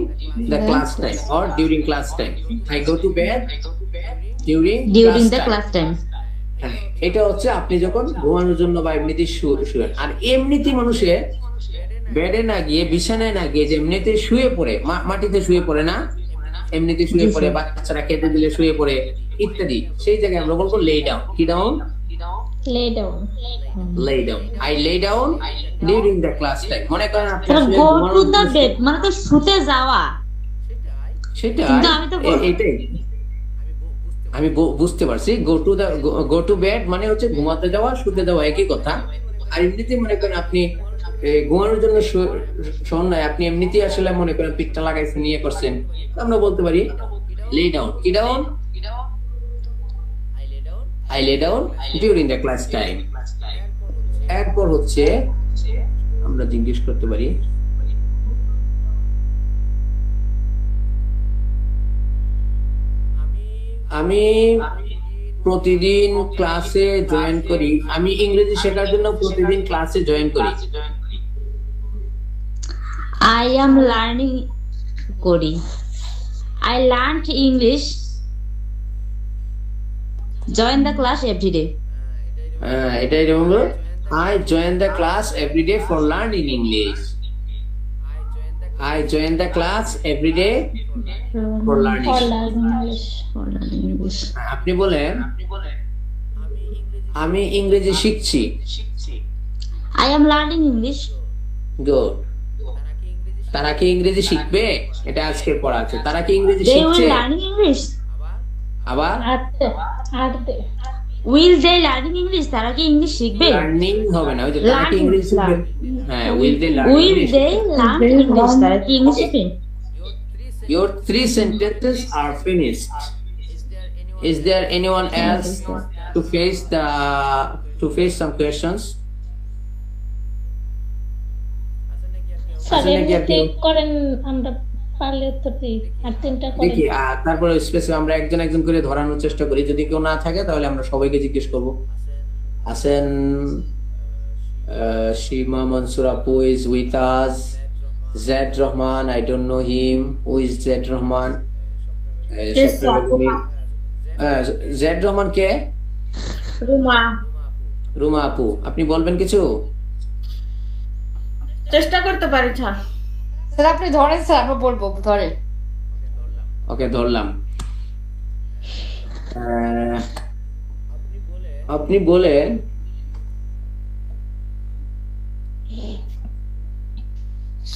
the class time or during class time. I go to bed during the class time. এটা হচ্ছে আপনি যখন ঘুমানোর জন্য বা এমনিতে শুয়েন। আর এমনিতে মানুষে বেডে না গিয়ে, বিছানায় না গিয়ে, যে এমনিতে শুয়ে পড়ে, মাটিতে শুয়ে পড়ে না, এমনিতে শুয়ে পড়ে, বাচ্চারা খেতে দিলে শুয়ে পড়ে ইত্যাদি, সেই জায়গায় আমরা বলবো লে ডাউন। কি down? lay down. I lay down during the class time. মনে করেন আপনি go to the bed মানে তো শুতে যাওয়া। সেটা কিন্তু আমি তো এটাই আমি বুঝতে পারছি। go to bed মানে হচ্ছে ঘুমাতে যাওয়া, শুতে যাওয়া একই কথা। আর এমনিতে মনে করেন আপনি ঘুমানোর জন্য শোন নাই, আপনি এমনিতেই আসলে মনে করেন পিঠটা লাগাইছেন, নিয়ে করছেন, আমরা বলতে পারি lay down. কি down? I lay down during the class time. এরপর হচ্ছে আমরা জিজ্ঞেস করতে পারি আমি প্রতিদিন ক্লাসে জয়েন করি। আমি ইংরেজি শেখার জন্য প্রতিদিন ক্লাসে জয়েন করি। I am learning করি। I learned English. Join the class every day. এটাই বলবো, I join the class every day for learning English. I join the class every day for learning. For learning English. আপনি বলেন আমি ইংরেজি শিখছি। I am learning English. Good. তারা কি ইংরেজি শিখবে? এটা আজকের পড়া আছে। তারা কি ইংরেজি They শিখছে? will learning English. আবার Will they learning English? তারা কি ইংলিশ শিখবে? লার্নিং হবে না, ওই যে তারা কি Learning, ইংরেজি শিখবে? হ্যাঁ, will they learn Will English. they learn English? তারা কি ইংলিশ শিখবে? Your 3 sentences are finished. Is there anyone else to face some questions? Sir আছে নাকি এমনিতে আপনি? করেন, আমরা পারলে উত্তর দিই, আর তিনটা করেন। দেখি তারপরে স্পেসিফিক আমরা একজন একজন করে ধরানোর চেষ্টা করি। যদি কেউ না থাকে তাহলে আমরা সবাইকে জিজ্ঞেস করব। আছেন সীমা মনসুর আপু is with us. Zaid Rahman, I don't know him. Who is Zaid Rahman? Zaid Rahman কে? রুমা আপু। আপনি বলবেন কিছু? চেষ্টা করতে পারি স্যার। স্যার আপনি ধরেন, স্যার আমরা বলবো, ধরেন। ওকে, ধরলাম। আপনি বলেন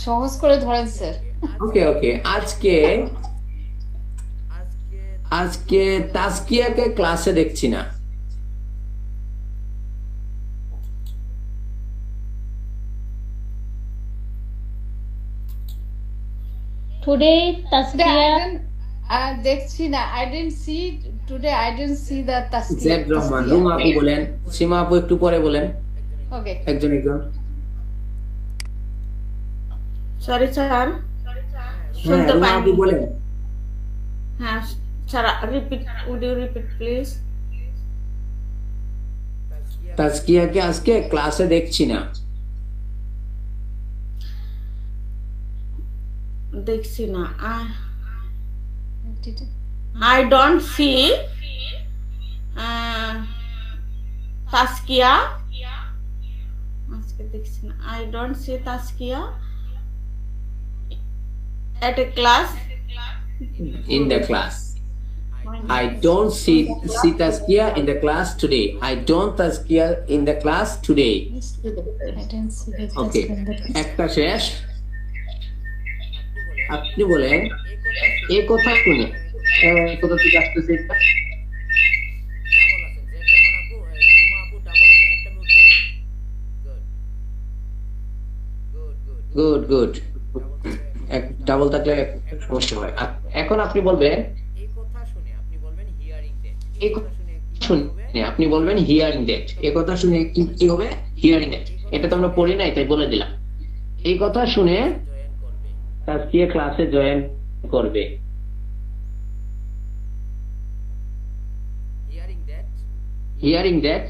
সহজ করে ধরেন স্যার। ওকে ওকে আজকে তাসকিয়াকে ক্লাসে দেখছি না। টুডে তাসকিয়া দেখছি না, I didn't see today, I didn't see the Taskia. Z Rahman. Ruma আপু বলেন, সীমা আপু একটু পরে বলেন, Okay. একজন একজন। সরি স্যার, হ্যাঁ, শুনতে রুমা আপু পাইনি। বলেন। হ্যাঁ sir, repeat, would you repeat please? তাসকিয়াকে আজকে ক্লাসে দেখছি না। দেখছি না। I don't see Taskia. আজকে দেখছি না। I don't see Taskia at a class. In the class. I don't see Taskia in the class today. I don't Taskia in the class today. ওকে, একটা শেষ। আপনি বলেন এই কথা শুনে কোথা থেকে আসতেছে এটা? Good good. এক ডাবল থাকলে সমস্যা হয়। এখন আপনি বলবেন এই কথা শুনে, আপনি বলবেন হিয়ারিং দ্যাট। এই কথা শুনে আপনি বলবেন হিয়ারিং দ্যাট। এই কথা শুনে কি হবে? Hearing that. এটা তো আমরা পড়ি নাই, তাই বলে দিলাম। এই কথা শুনে তাসকিয়া ক্লাসে জয়েন করবে। হিয়ারিং দ্যাট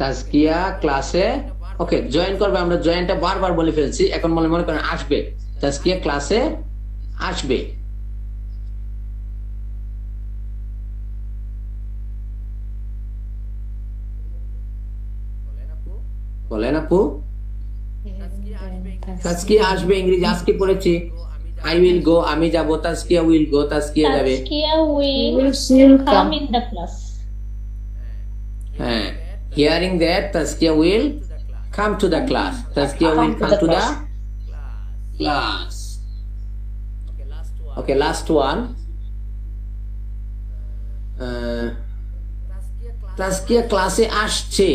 তাসকিয়া ক্লাসে ওকে জয়েন করবে। আমরা জয়েনটা বারবার বলে ফেলছি, এখন মনে করেন আসবে। তাসকিয়া ক্লাসে আসবে। বলেন আপু। তাসকিয়া আসবে, ইংরেজি আজকে পড়েছি। I will go, আমি যাব। তাসকিয়া will go, তাসকিয়া যাবে। Taskia will come in the class. হ্যাঁ, hearing that Taskia will come to the class. Taskia will come to the class. Okay, last one. Taskia ক্লাসে আসছে।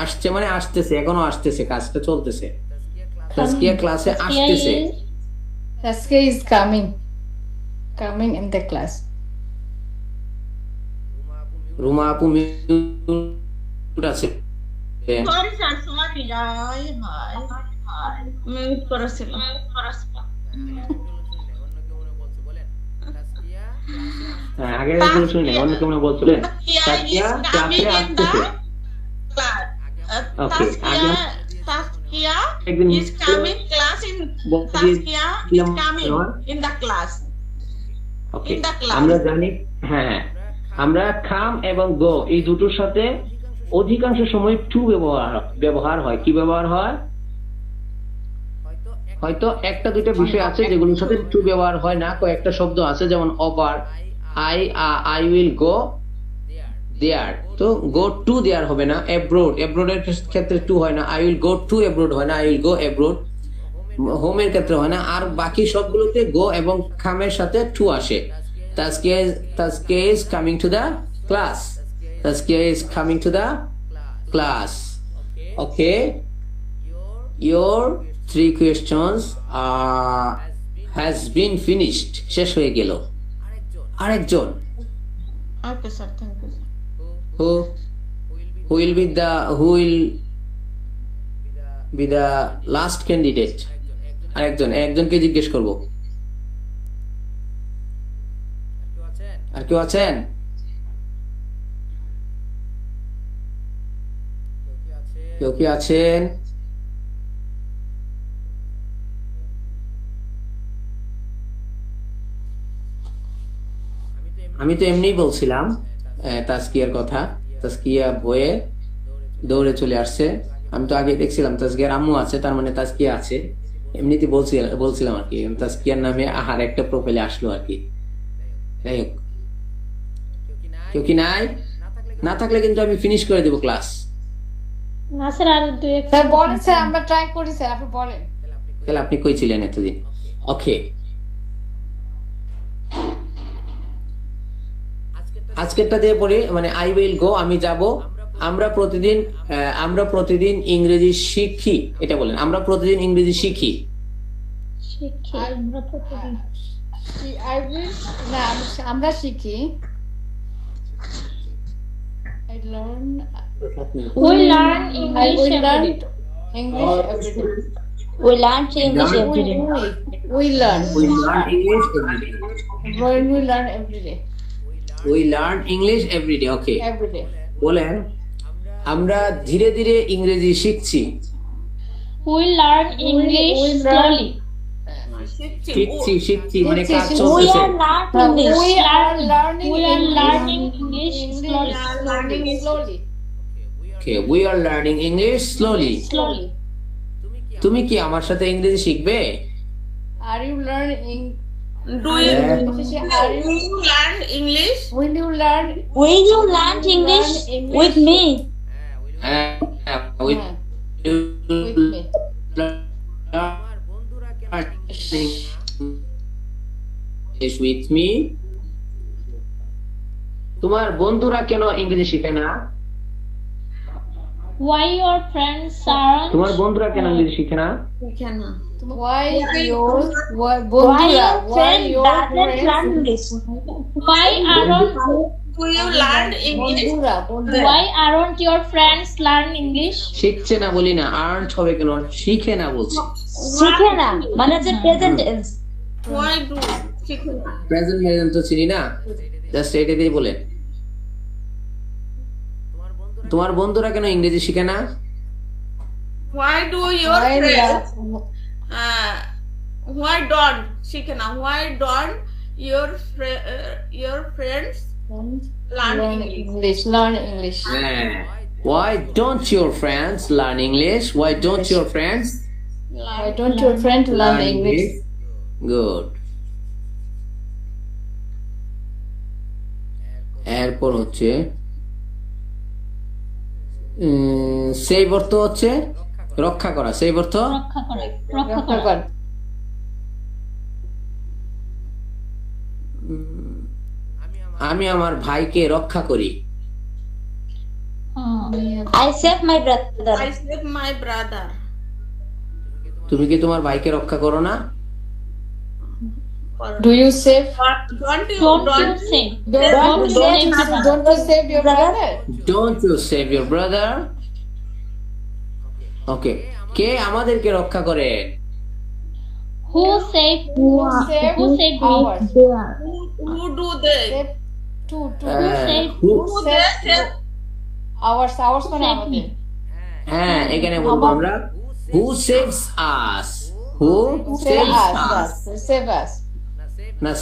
আসছে মানে আসতেছে, এখনো আসতেছে, কাজটা চলতেছে। Taskia ক্লাসে আসতেছে। Taskia is coming in the class. Ruma আপু মিউট আছে। Sorry sir, sorry. মিউট করেছিলাম। হ্যাঁ আগে একজন শুনে অন্য কেমন বলছিলেন Taskia তাসকিয়া is ক্লাসে coming in আসতেছে the class. Okay, Taskia একদিন is coming class in বলতে Taskia is দিলাম, coming in the class. Okay In the class. আমরা জানি হ্যাঁ আমরা কাম এবং গো এই দুটোর সাথে অধিকাংশ সময় টু ব্যবহার হয় কি ব্যবহার হয় হয়তো একটা দুইটা বিষয় আছে যেগুলোর সাথে টু ব্যবহার হয় না কয়েকটা শব্দ আছে যেমন ওভার আই উইল গো দেয়ার তো গো টু দেয়ার হবে না অ্যাব্রোড অ্যাব্রোডের ক্ষেত্রে টু হয় না I will go to abroad হয় না আই উইল গো অ্যাব্রোড হোমের ক্ষেত্রে হয় না আর বাকি সবগুলোতে গো এবং কামের সাথে টু আসে Taskia is coming to the class. Taskia is coming to the class. Okay. Your 3 questions has been finished. শেষ হয়ে গেল আরেকজন Okay, sir. Thank you. Sir. who will be the last candidate একজনকে জিজ্ঞেস করব আর কেউ আছেন কেউ কি আছেন আমি তো এমনি বলছিলাম তাসকিয়ার কথা তাসকিয়া বয়ে দৌড়ে চলে আসছে আমি তো আগে দেখছিলাম তাসকিয়ার আম্মু আছে তার মানে তাসকিয়া আছে এমনিতে বলছিলাম আর কি তাসকিয়ার নামে আহার একটা প্রোফাইলে আসলো আর কি যাই হোক কেউ কি নাই না থাকলে কিন্তু আমি ফিনিশ করে দেব ক্লাস না স্যার আর দুই এক স্যার বলেন স্যার আমরা ট্রাই করি স্যার আপনি বলেন তাহলে আপনি কই ছিলেন এতদিন ওকে আজকেরটা দিয়ে পড়ি মানে আই উইল গো আমি যাব আমরা প্রতিদিন ইংরেজি শিখি এটা বলেন আমরা প্রতিদিন ইংরেজি শিখি শিখি আমরা প্রতিদিন I will না আমরা শিখি I learn we learn I English will learn every day. English every day. We learn English every day. We learn English every day when we learn every day. we learn English every day okay Every day. বলেন আমরা ধীরে ধীরে ইংরেজি শিখছি we learn English we learn- slowly শিখছি মানে কাজ শিখছি। We চলতেছে are not English. We are learning we are learning English slowly learning slowly. okay we are learning English slowly slowly তুমি কি আমার সাথে ইংরেজি শিখবে Are you learning? Do you Are do you? you learn English? Will you learn? Will you learn English English? with me? with With me. with me তোমার বন্ধুরা কেন ইংরেজি শিখে না why your friends are তোমার বন্ধুরা কেন ইংরেজি শিখে না Why your Why bondura? your Why friend your doesn't learn friends? English? why aren't Do you learn English? Bondura. why aren't your friends learn English শিখছে না বলি না আর্নড হবে কেন শিখে না বলছি শিখে না মানে হচ্ছে present tense. Why do present মেজেন্ট তো চিনি না জাস্ট এটা দিয়ে বলেন তোমার বন্ধুরা কেন ইংরেজি শিখে না Why do your Why friends? la- Why don't Shikana? Why don't your friends learn learn English? English? Learn English. why don't your friends learn English why don't your friends Why don't your friends learn English? good এরপর হচ্ছে সেই অর্থ হচ্ছে রক্ষা করা সেই অর্থ রক্ষা করা রক্ষা Raka করা kar. আমি আমার ভাইকে রক্ষা করি I save my brother. I save my brother. তুমি কি তোমার ভাইকে রক্ষা করো না Do you save? Don't you? don't you say Don't you save? Don't you save your brother? don't you save your brother okay কে আমাদেরকে রক্ষা করে Who saved Who saved Who saved me? ours? Who do they? Save to who Who they save? ours মানে আমাদের। হ্যাঁ এখানে বলবো আমরা who saves us, who Save saves us, us, yes, save us. না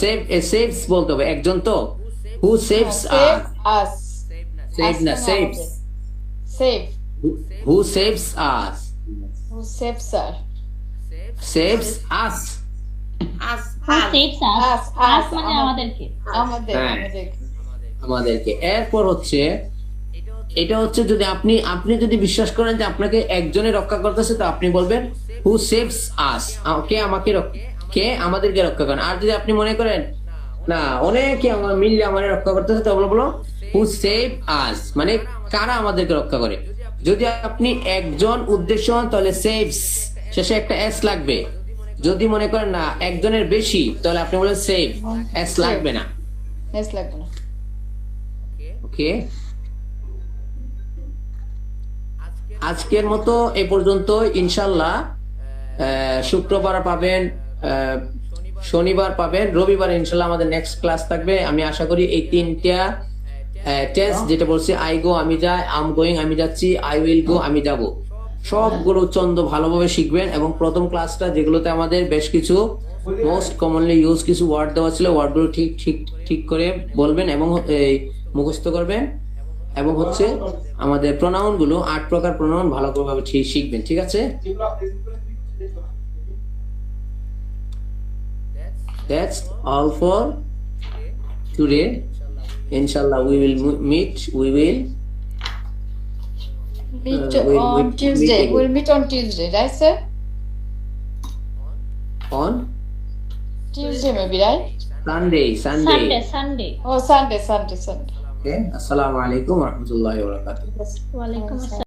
saves বলতে হবে, একজন তো who saves Save us, us. save না Us saves, Save. who saves us, Who saves us? saves us, Us. Who saves us? Us, Us মানে আমাদেরকে। আমাদের হ্যাঁ। আমাদের। আমাদেরকে। এরপর হচ্ছে এটা হচ্ছে যদি আপনি যদি বিশ্বাস করেন যে আপনাকে একজনে রক্ষা করতেছে তো আপনি বলবেন হু সেভস আস, কে আমাদেরকে রক্ষা করেন। আর যদি আপনি মনে করেন না অনেকে মিললে আমাদের রক্ষা করতেছে তো বলো হু সেভ আস, মানে কারা আমাদেরকে রক্ষা করে। যদি আপনি একজন উদ্দেশ্য হন তাহলে সেভস শেষে একটা এস লাগবে। যদি মনে করেন না একজনের বেশি তাহলে আপনি বলেন সেভ, এস লাগবে না। Yes, লাগবে না। ওকে, আজকের মতো এ পর্যন্ত। ইনশাল্লাহ শুক্রবার পাবেন, শনিবার পাবেন, রবিবার ইনশাল্লাহ আমাদের নেক্সট ক্লাস থাকবে। আমি আশা করি এই তিনটা টেস্ট যেটা বলছি আই গো আমি যাই, আম গোয়িং আমি যাচ্ছি, আই উইল গো আমি যাব, সবগুলো চন্দ ভালোভাবে শিখবেন। এবং প্রথম ক্লাসটা যেগুলোতে আমাদের বেশ কিছু মোস্ট কমনলি ইউজ কিছু ওয়ার্ড দেওয়া ছিল ওয়ার্ডগুলো ঠিক করে বলবেন এবং মুখস্থ করবেন। এবং হচ্ছে আমাদের প্রোনাউন গুলো 8 প্রকার প্রোনাউন ভালো করে শিখবেন, ঠিক আছে? That's all for today. Inshallah we will meet. We will On Tuesday. We'll meet on Tuesday, right, sir? on Tuesday maybe, right? Sunday. Sunday. Oh, Sunday. Okay. Assalamu alaikum wa rahmatullahi wa barakatuh. ওয়ালাইকুম আসসালাম।